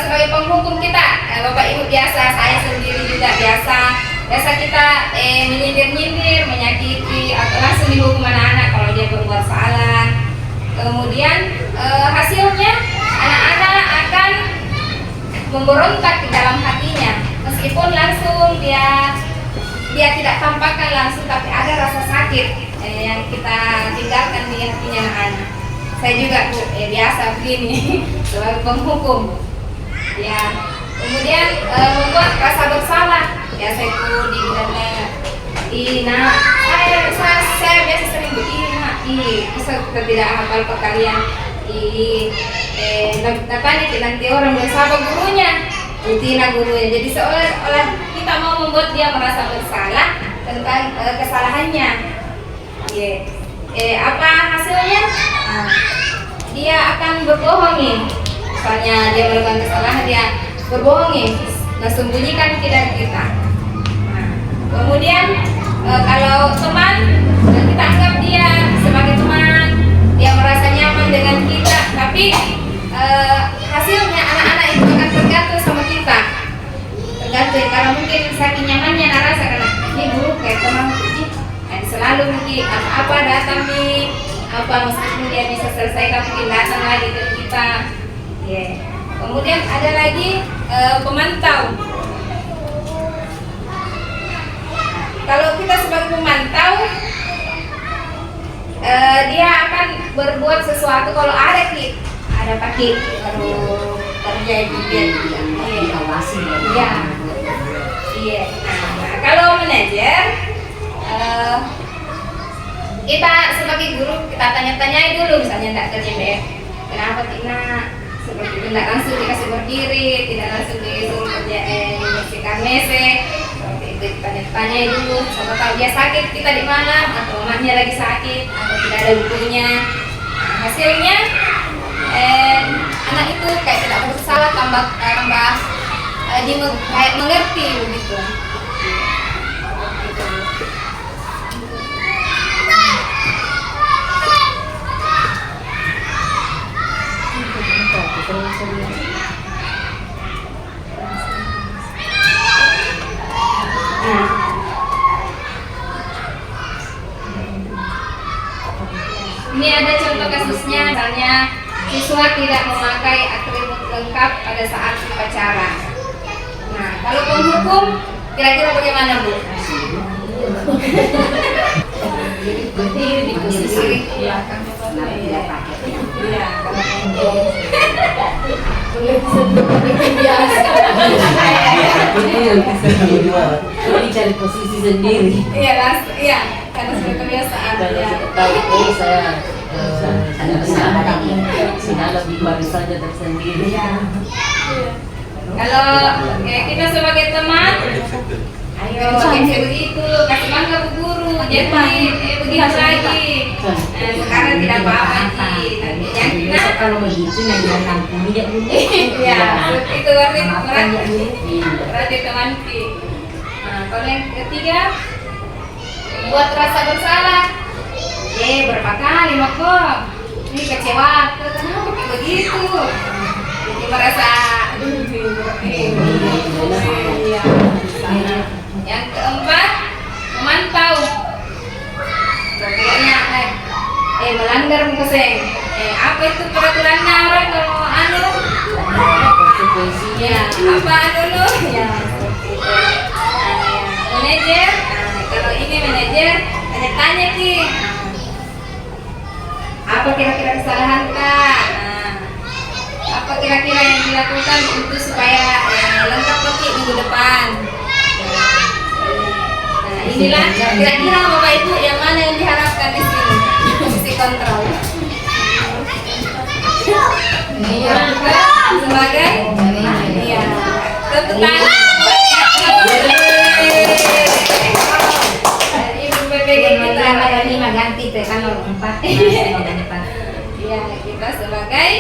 sebagai penghukum kita, Bapak Ibu biasa, saya sendiri juga biasa kita menyindir-nyindir, menyakiti atau langsung dihukum anak-anak kalau dia berbuat salah. Kemudian hasilnya anak-anak akan memberontak di dalam hatinya, meskipun langsung dia tidak tampakkan langsung, tapi ada rasa sakit yang kita tinggalkan di hatinya anak-anak. Saya juga Bu, biasa begini sebagai penghukum. Ya, kemudian membuat rasa bersalah. Ya, saya itu dibilangnya, saya biasa sering begini, bisa tidak hafal perkalian. Nanti orang bersama gurunya, rutina gurunya. Jadi seolah-olah kita mau membuat dia merasa bersalah tentang kesalahannya. Apa hasilnya? Dia akan berbohongi. Misalnya dia melakukan kesalahan, dia berbohongi, sembunyikan dari kita. Kemudian kalau teman, kita anggap dia sebagai teman, dia merasa nyaman dengan kita, tapi hasilnya anak-anak itu akan tergantung sama kita. Tergantung, karena mungkin saking nyamannya rasa karena ini guru kayak teman selalu mungkin apa datang nih, apa meskipun dia bisa selesaikan mungkin datang lagi ke kita. Kemudian ada lagi pemantau. Kalau kita sebagai pemantau, dia akan berbuat sesuatu kalau ada pakai kalau terjadi dia Diawasi. Iya. Nah, kalau manajer, kita sebagai guru kita tanya-tanyai dulu, misalnya tidak terjadi, kenapa Tina seperti tidak langsung dikasih berdiri, tidak langsung disuruh kerja membersihkan mese. Tanya dulu, siapa tahu dia sakit kita di mana, atau mamanya lagi sakit, atau tidak ada bukunya. Hasilnya anak itu kayak tidak bersalah, tambah kayak mengerti begitu. Ini ada contoh kasusnya, misalnya siswa tidak memakai atribut lengkap pada saat upacara. Nah, kalau penghukum kira-kira bagaimana Bu? Berdiri di posisi belakang, tidak pakai. Iya, kalau Jadi cari posisi sendiri. Iya, karena sudah kebiasaan. Tahu saya ada kesalahan lagi. Sudah lebih baru saja tersendiri. Kalau kita sebagai teman, ayo kayak begitu, kasih bangga Bu Guru, jadi begitu lagi. Sekarang tidak apa-apa sih. Yang kita Kalau begitu nanti akan punya ya, itu berarti teman ki. Nah, kalau yang ketiga, buat rasa bersalah. Berapa kali kok ini kecewa, kenapa kayak begitu? Jadi merasa Yang keempat, memantau. Pokoknya melanggar mukuseng. Apa itu peraturannya orang kalau konsekuensinya apa dulu ya, manajer. Kalau ini manajer tanya ki, apa kira-kira kesalahan Kak? Apa kira-kira yang dilakukan untuk supaya lengkap lagi minggu depan? Nah, inilah kira-kira Bapak Ibu yang mana yang diharapkan di sini posisi kontrol. Iya, sebagai iya, tepuk tangan. Ibu PPG kita ada 5 ganti teh kan 4. Iya, kita sebagai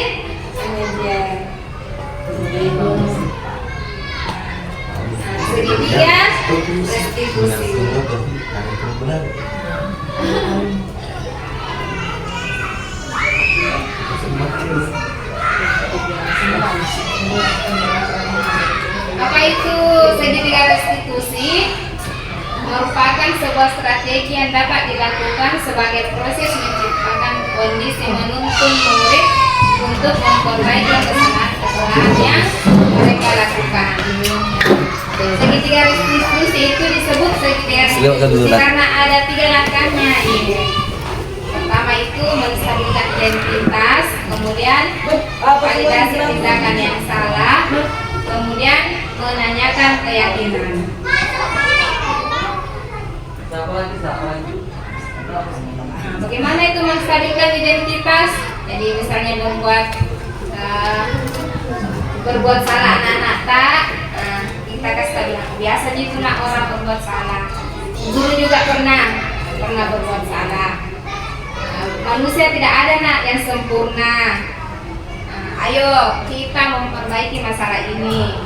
manajer. Segitiga restitusi. Apa itu segitiga restitusi? Merupakan sebuah strategi yang dapat dilakukan sebagai proses menciptakan kondisi menuntun murid untuk memperbaiki kesalahan yang mereka lakukan. Segitiga restitusi itu disebut segitiga restitusi karena ada 3 langkahnya. Pertama itu menstabilkan identitas, kemudian validasi tindakan yang salah, kemudian menanyakan keyakinan. Bagaimana itu menstabilkan identitas? Jadi misalnya berbuat salah anak-anak tak, kita kasih bilang biasa itu nak orang berbuat salah. Guru juga pernah berbuat salah. Manusia tidak ada nak yang sempurna. Ayo kita memperbaiki masalah ini.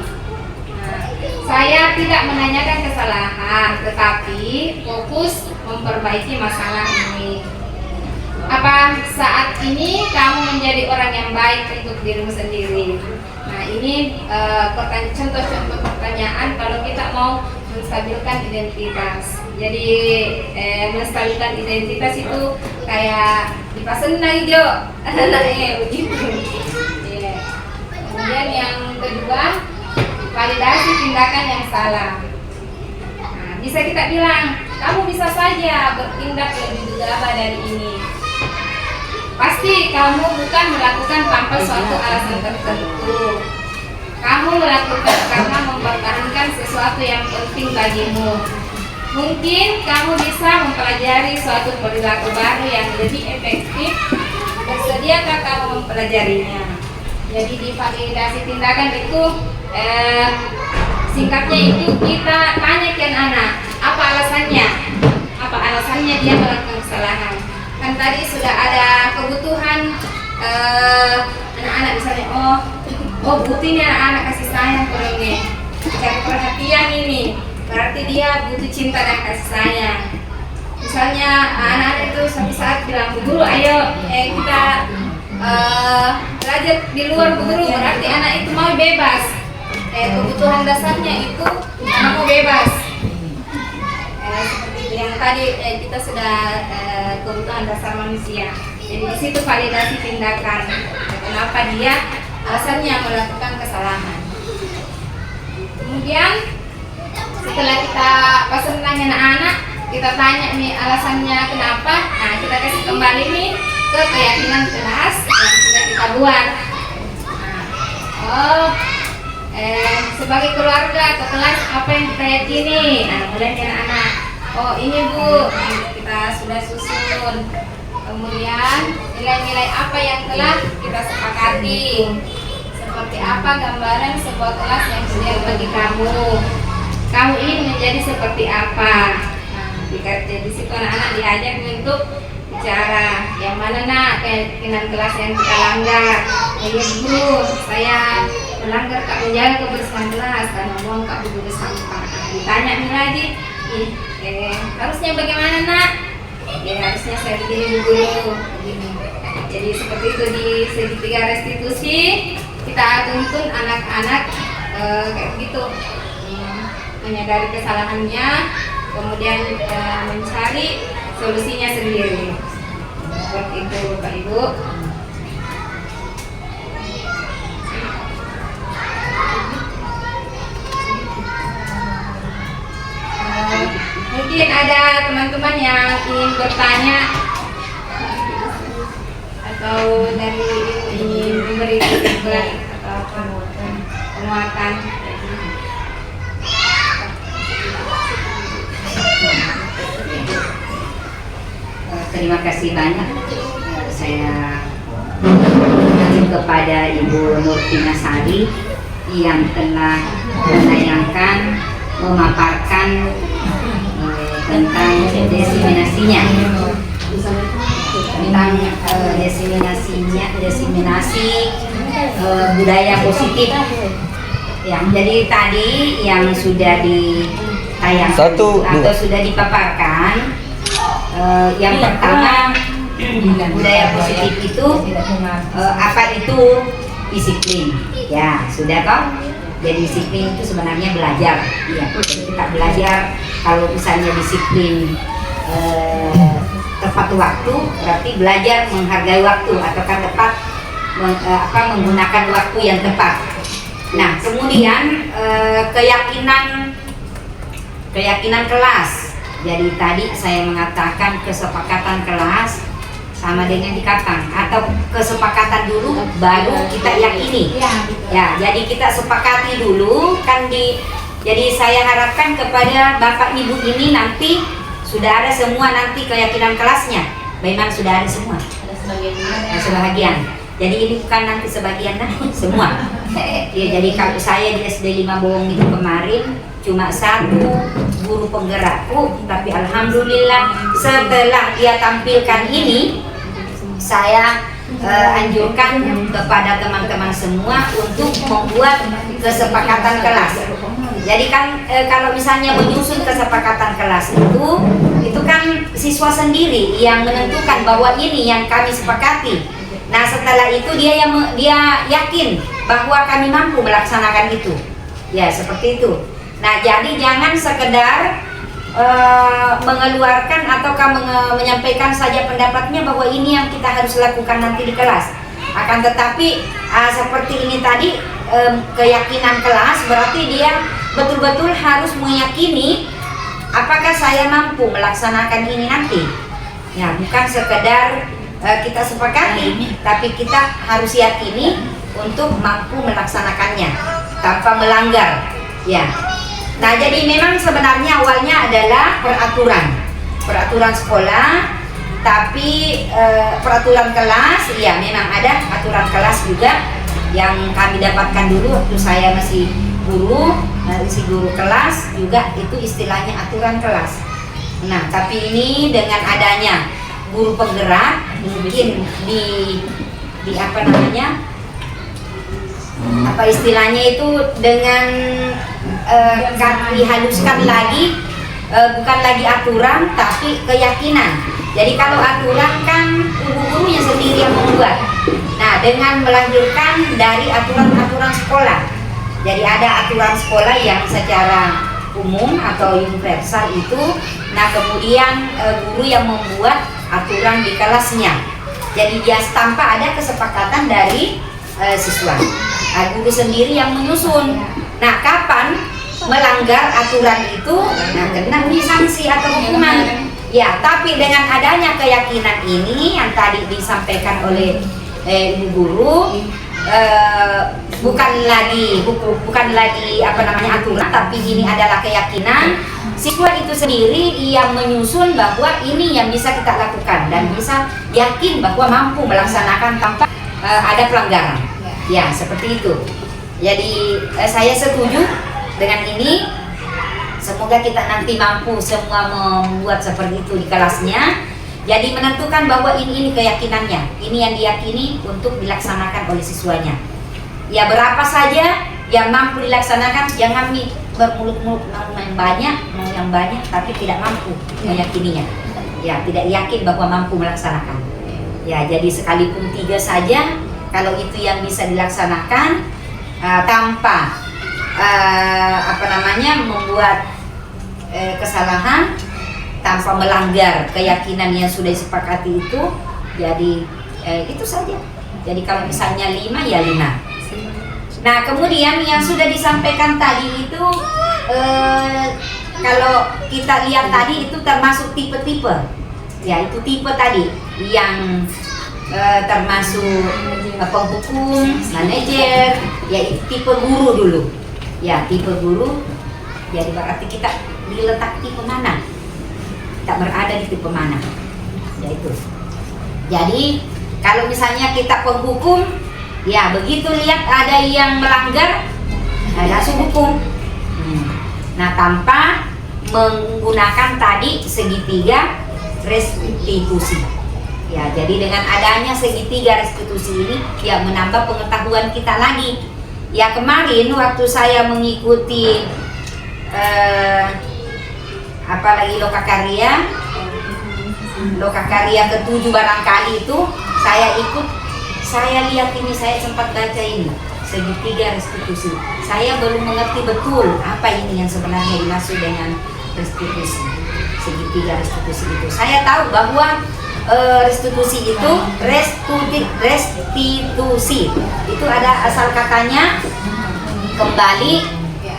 Saya tidak menanyakan kesalahan, tetapi fokus memperbaiki masalah ini. Apa saat ini kamu menjadi orang yang baik untuk dirimu sendiri? Nah, ini contoh-contoh pertanyaan kalau kita mau menstabilkan identitas. Jadi menstabilkan identitas itu kayak dipasang hijau, begitu. Yeah. Kemudian yang kedua, validasi tindakan yang salah. Nah, bisa kita bilang, kamu bisa saja bertindak lebih gegabah dari ini. Pasti kamu bukan melakukan tanpa suatu alasan tertentu. Kamu melakukan karena mempertahankan sesuatu yang penting bagimu. Mungkin kamu bisa mempelajari suatu perilaku baru yang lebih efektif. Bersediakah kamu mempelajarinya? Jadi di validasi tindakan itu singkatnya itu kita tanya ke anak, apa alasannya? Apa alasannya dia melakukan kesalahan? Kan tadi sudah ada kebutuhan anak-anak misalnya, oh butuh ini anak-anak kasih sayang kurangnya, cari perhatian ini, berarti dia butuh cinta dan kasih sayang. Misalnya anak-anak itu suatu saat bilang, Bu Guru ayo kita belajar di luar Bu Guru, berarti anak itu mau bebas. Kebutuhan dasarnya itu anak mau bebas. Seperti itu yang tadi kita sudah kebutuhan dasar manusia. Jadi di situ validasi tindakan. Kenapa dia alasannya melakukan kesalahan. Kemudian setelah kita pasang tanya anak-anak, kita tanya nih alasannya kenapa. Nah, kita kasih kembali nih ke keyakinan kelas yang sudah kita buat. Sebagai keluarga atau kelas apa yang kita yakini. Nah, mulai dari anak. Oh ini Bu, kita sudah susun. Kemudian nilai-nilai apa yang telah kita sepakati. Seperti apa gambaran sebuah kelas yang ideal bagi kamu. Kamu ingin menjadi seperti apa? Nah, di situ anak-anak diajak untuk bicara. Yang mana nak keyakinan kelas yang kita langgar? Ya Bu, saya melanggar Kak menjaga kebersihan kelas karena buang Kak buku sampah. Ditanya nih lagi, harusnya bagaimana nak? Ya harusnya saya begini Bu. Begini. Jadi seperti itu di segitiga restitusi kita tuntun anak-anak kayak begitu, menyadari kesalahannya, kemudian mencari solusinya sendiri. Seperti itu Bapak Ibu. Mungkin ada teman-teman yang ingin bertanya atau dari ingin memberi feedback atau penguatan. Terima kasih banyak. Saya terima kepada Ibu Nurtina Sari yang telah menayangkan, memaparkan tentang desiminasinya, tentang desiminasi budaya positif. Ya, jadi tadi yang sudah ditayangkan Satu, atau dua. sudah dipaparkan, yang pertama budaya positif itu apa itu disiplin. Ya, sudah toh. Jadi disiplin itu sebenarnya belajar. Ya, jadi kita belajar kalau misalnya disiplin tepat waktu, berarti belajar menghargai waktu atau kan tepat menggunakan waktu yang tepat. Nah, kemudian keyakinan kelas. Jadi tadi saya mengatakan kesepakatan kelas sama dengan ikatan atau kesepakatan dulu baru kita yakini. Ya, jadi kita sepakati dulu kan jadi saya harapkan kepada Bapak Ibu ini nanti sudah ada semua nanti keyakinan kelasnya. Memang sudah ada semua. Ada Sebagian. Jadi ini bukan nanti sebagian, nah semua. Ya, jadi kalau saya di SD 5 Bowong itu kemarin cuma 1 guru penggerakku, tapi alhamdulillah setelah dia tampilkan ini, saya anjurkan kepada teman-teman semua untuk membuat kesepakatan kelas. Jadi kan kalau misalnya menyusun kesepakatan kelas itu kan siswa sendiri yang menentukan bahwa ini yang kami sepakati. Nah, setelah itu dia yakin bahwa kami mampu melaksanakan itu. Ya, seperti itu. Nah, jadi jangan sekedar mengeluarkan ataukah menyampaikan saja pendapatnya bahwa ini yang kita harus lakukan nanti di kelas. Akan tetapi seperti ini tadi keyakinan kelas berarti dia betul-betul harus meyakini apakah saya mampu melaksanakan ini nanti. Ya, bukan sekedar kita sepakati, tapi kita harus yakini untuk mampu melaksanakannya tanpa melanggar. Ya. Nah, jadi memang sebenarnya awalnya adalah peraturan sekolah, tapi peraturan kelas, ya memang ada aturan kelas juga yang kami dapatkan dulu waktu saya masih guru kelas juga itu istilahnya aturan kelas. Nah, tapi ini dengan adanya guru penggerak mungkin di apa namanya, apa istilahnya itu dengan dihaluskan lagi, bukan lagi aturan tapi keyakinan. Jadi kalau aturan kan guru-gurunya sendiri yang membuat. Nah, dengan melahirkan dari aturan-aturan sekolah. Jadi ada aturan sekolah yang secara umum atau universal itu. Nah, kemudian guru yang membuat aturan di kelasnya. Jadi dia tanpa ada kesepakatan dari siswa. Guru sendiri yang menyusun. Nah, kapan melanggar aturan itu, nah kena sanksi atau hukuman. Ya, tapi dengan adanya keyakinan ini yang tadi disampaikan oleh ibu guru, bukan lagi apa namanya aturan, tapi ini adalah keyakinan siswa itu sendiri yang menyusun bahwa ini yang bisa kita lakukan dan bisa yakin bahwa mampu melaksanakan tanpa ada pelanggaran. Ya, seperti itu. Jadi saya setuju dengan ini. Semoga kita nanti mampu semua membuat seperti itu di kelasnya. Jadi menentukan bahwa ini keyakinannya, ini yang diyakini untuk dilaksanakan oleh siswanya. Ya, berapa saja yang mampu dilaksanakan, jangan bermulut-mulut mau yang banyak tapi tidak mampu meyakininya. Ya, tidak yakin bahwa mampu melaksanakan. Ya, jadi sekalipun 3 saja, kalau itu yang bisa dilaksanakan tanpa membuat kesalahan, tanpa melanggar keyakinan yang sudah disepakati itu, jadi itu saja. Jadi kalau misalnya 5 ya 5. Nah, kemudian yang sudah disampaikan tadi itu kalau kita lihat tadi itu termasuk tipe-tipe. Ya, itu tipe tadi yang termasuk penghukum, manajer, ya tipe guru dulu. Ya, tipe guru. Jadi berarti kita diletak tipe mana? Kita berada di tipe mana? Ya itu. Jadi kalau misalnya kita penghukum, ya begitu lihat ada yang melanggar, langsung hukum. Nah, tanpa menggunakan tadi segitiga restitusi. Ya, jadi dengan adanya segitiga restitusi ini, ya menambah pengetahuan kita lagi. Ya kemarin waktu saya mengikuti apalagi Lokakarya ke-7 barangkali itu saya ikut, saya lihat ini, saya sempat baca ini segitiga restitusi. Saya belum mengerti betul apa ini yang sebenarnya dimaksud dengan restitusi, segitiga restitusi itu. Saya tahu bahwa restitusi itu restitusi itu ada asal katanya kembali,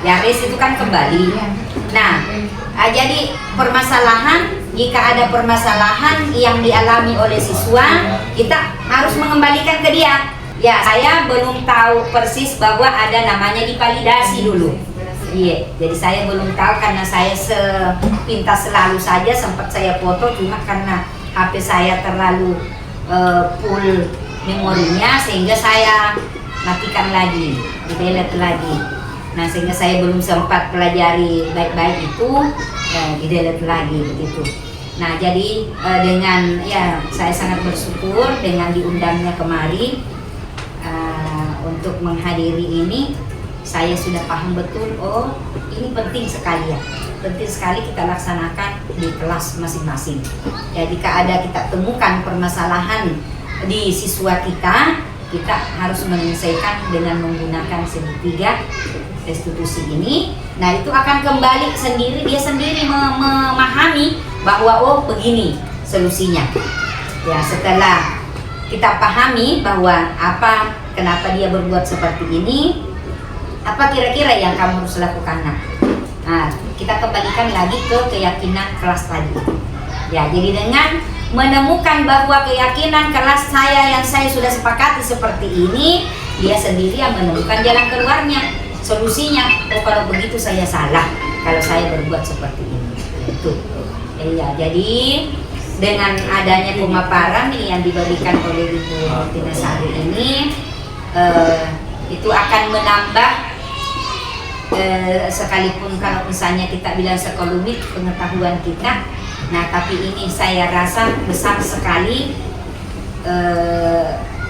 ya res itu kan kembali. Nah, jadi permasalahan, jika ada permasalahan yang dialami oleh siswa, kita harus mengembalikan ke dia. Ya, saya belum tahu persis bahwa ada namanya divalidasi dulu. Iya, jadi saya belum tahu karena saya sepintas selalu saja, sempat saya foto, cuma karena HP saya terlalu full memorinya sehingga saya matikan lagi, di-delete lagi. Nah, sehingga saya belum sempat pelajari baik-baik itu, di-delete lagi begitu. Nah, jadi dengan ya saya sangat bersyukur dengan diundangnya kemari untuk menghadiri ini. Saya sudah paham betul, oh ini penting sekali ya, penting sekali kita laksanakan di kelas masing-masing. Ya, jika ada kita temukan permasalahan di siswa kita, kita harus menyelesaikan dengan menggunakan segitiga restitusi ini. Nah, itu akan kembali sendiri, dia sendiri memahami bahwa oh begini solusinya. Ya, setelah kita pahami bahwa kenapa dia berbuat seperti ini, apa kira-kira yang kamu harus lakukan. Nah, kita kembalikan lagi ke keyakinan kelas tadi. Ya, jadi dengan menemukan bahwa keyakinan kelas saya yang saya sudah sepakati seperti ini, dia sendiri yang menemukan jalan keluarnya, solusinya. Oh, kalau begitu saya salah kalau saya berbuat seperti ini. Itu. Ya, jadi dengan adanya pemaparan yang diberikan oleh Ibu Tina Sari ini, itu akan menambah sekalipun kalau misalnya kita bilang sekelumit pengetahuan kita. Nah, tapi ini saya rasa besar sekali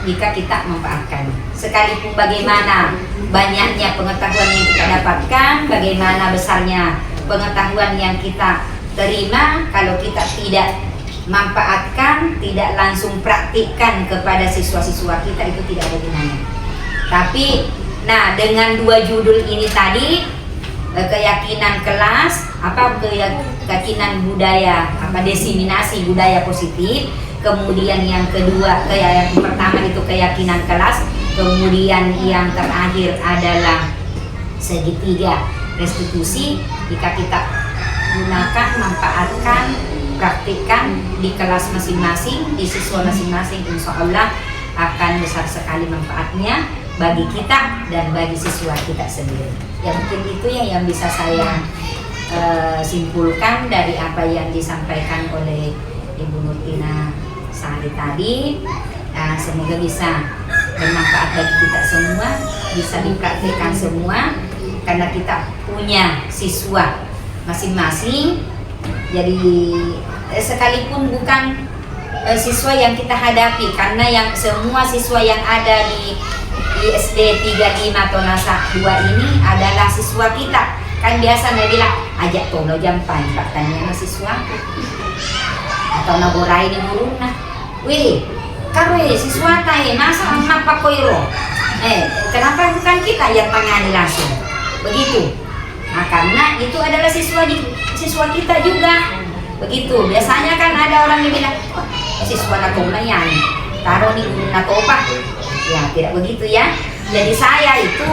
jika kita memanfaatkan. Sekalipun bagaimana banyaknya pengetahuan yang kita dapatkan, bagaimana besarnya pengetahuan yang kita terima, kalau kita tidak manfaatkan, tidak langsung praktikkan kepada siswa-siswa kita, itu tidak ada gunanya. Tapi nah, dengan dua judul ini tadi, keyakinan kelas, keyakinan budaya, diseminasi budaya positif, kemudian yang kedua, yang pertama itu keyakinan kelas, kemudian yang terakhir adalah segitiga restitusi. Jika kita gunakan, manfaatkan, praktikkan di kelas masing-masing, di siswa masing-masing, insya Allah akan besar sekali manfaatnya bagi kita dan bagi siswa kita sendiri. Ya, mungkin itu yang bisa saya simpulkan dari apa yang disampaikan oleh Ibu Nurtina Sari tadi. Semoga bisa bermanfaat bagi kita semua, bisa dipraktikkan semua, karena kita punya siswa masing-masing. Jadi sekalipun bukan siswa yang kita hadapi, karena yang semua siswa yang ada di SD 35 atau NASA 2 ini adalah siswa kita. Kan biasa dia bilang, ajak tono jampan, pak tanya sama siswa atau naborai di guru nah. Wih, karwe siswa tae masa emak pak koiro. Kenapa bukan kita yang tangani langsung? Begitu. Nah, karena itu adalah siswa kita juga. Begitu. Biasanya kan ada orang yang bilang, oh, siswa nakoma yang taruh di guru nakopa. Ya, tidak begitu ya. Jadi saya itu,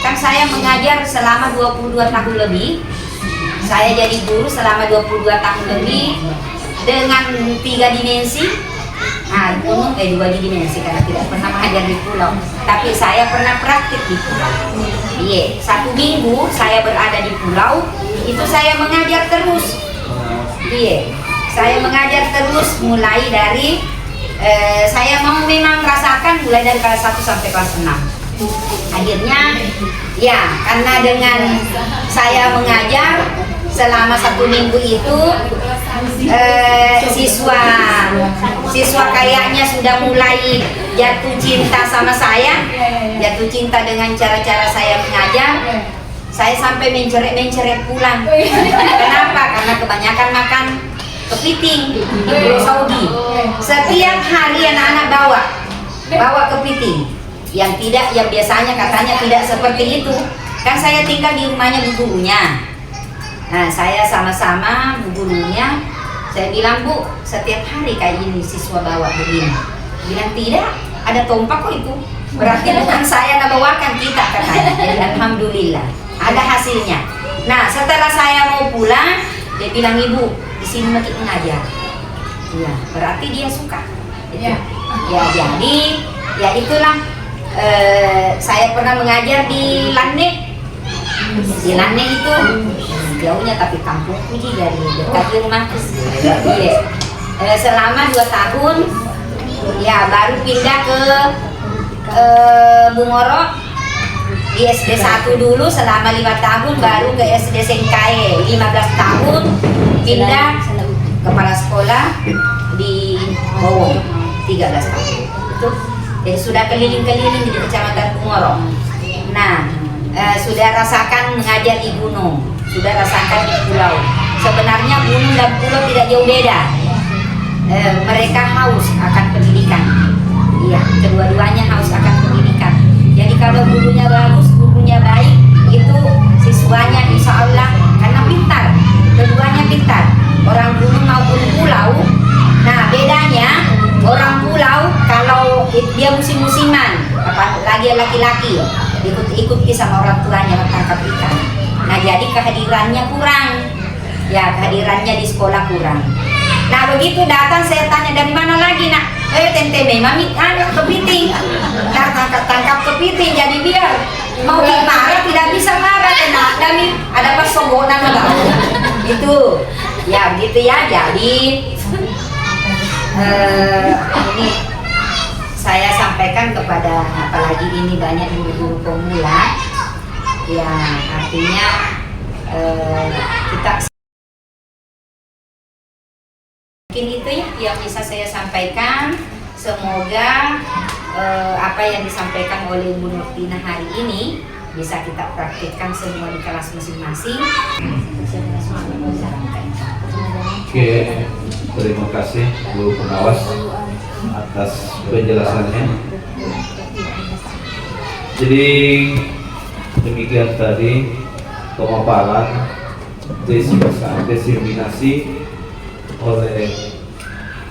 kan saya mengajar selama 22 tahun lebih. Saya jadi guru selama 22 tahun lebih dengan 3 dimensi. Nah, gunung 2 dimensi karena tidak pernah mengajar di pulau. Tapi saya pernah praktik di pulau. Iya, 1 minggu saya berada di pulau, itu saya mengajar terus. Iya, saya mengajar terus mulai dari saya memang merasakan mulai dari kelas 1 sampai kelas 6. Akhirnya Ya, karena dengan saya mengajar selama 1 minggu itu siswa kayaknya sudah mulai jatuh cinta sama saya, jatuh cinta dengan cara-cara saya mengajar. Saya sampai menceret pulang. Kenapa? Karena kebanyakan makan kepiting di Pulau Saudi. Setiap hari anak-anak bawa kepiting. Yang biasanya katanya tidak seperti itu. Kan saya tinggal di rumahnya bu gurunya. Nah, saya sama-sama bu gurunya. Saya bilang, Bu, setiap hari kayak gini siswa bawa begini. Bilang tidak, ada tompak kok itu. Berarti bukan saya yang bawakan, kita katanya. Jadi alhamdulillah ada hasilnya. Nah, setelah saya mau pulang, dia bilang, Ibu, di sini makin mengajar. Iya, berarti dia suka. Ya, jadi ya itulah. Saya pernah mengajar di Lanne. Di Lanne itu jauhnya tapi kampung Puji dari dekat rumah. Iya. Selama 2 tahun ya baru pindah ke Bungoro di SD 1 dulu selama 5 tahun, baru ke SD Sengkae 15 tahun, pindah kepala sekolah di Bowong 13 tahun. Itu jadi sudah keliling-keliling di Kecamatan Bungoro. Nah, sudah rasakan mengajar di gunung, sudah rasakan di pulau. Sebenarnya gunung dan pulau tidak jauh beda. Mereka haus akan pendidikan. Iya, kedua-duanya haus akan pendidikan. Jadi kalau gurunya bagus, gurunya baik, itu siswanya insya Allah karena pintar. Keduanya pintar. Orang gunung maupun pulau. Nah, bedanya orang pulau kalau dia musim-musiman, apalagi laki-laki, ikut sama orang tuanya tangkap ikan. Nah, jadi kehadirannya kurang. Ya, kehadirannya di sekolah kurang. Nah, begitu datang saya tanya, dari mana lagi nak? Tenteme mami kepiting. Nah, tangkap kepiting, jadi biar mau marah tidak bisa marah karena ada persogonan lah. Itu ya begitu ya. Jadi ini saya sampaikan kepada, apalagi ini banyak guru-guru pemula, ya artinya kita mungkin itu ya yang bisa saya sampaikan. Semoga apa yang disampaikan oleh Bu Nurtina hari ini bisa kita praktikkan semua di kelas masing-masing. Oke, terima kasih Bu Pengawas atas penjelasannya. Jadi demikian tadi pemaparan diseminasi oleh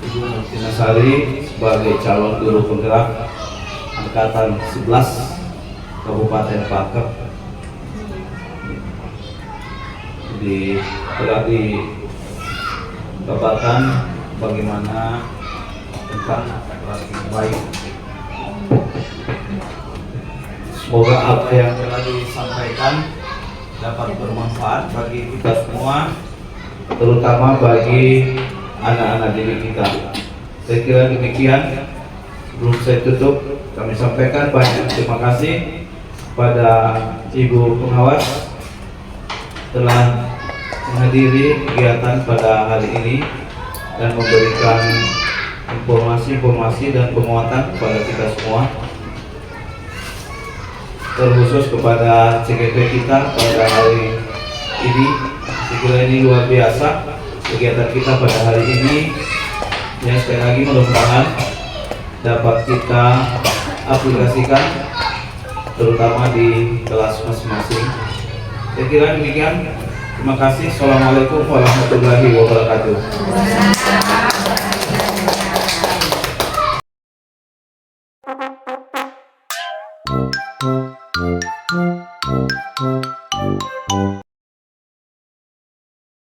Ibu Nurtina Sari sebagai calon guru penggerak angkatan 11 Kabupaten Pangkep. Jadi telah dipaparkan bagaimana tentang praktik baik. Semoga apa yang telah disampaikan dapat bermanfaat bagi kita semua, terutama bagi anak-anak didik kita. Saya kira demikian. Sebelum saya tutup, kami sampaikan banyak terima kasih pada Ibu Pengawas telah menghadiri kegiatan pada hari ini dan memberikan informasi dan penguatan kepada kita semua, terkhusus kepada CGP kita pada hari ini. Saya kira ini luar biasa kegiatan kita pada hari ini. Ya, sekali lagi mudah-mudahan dapat kita aplikasikan terutama di kelas masing-masing. Saya kira demikian. Terima kasih. Assalamualaikum warahmatullahi wabarakatuh.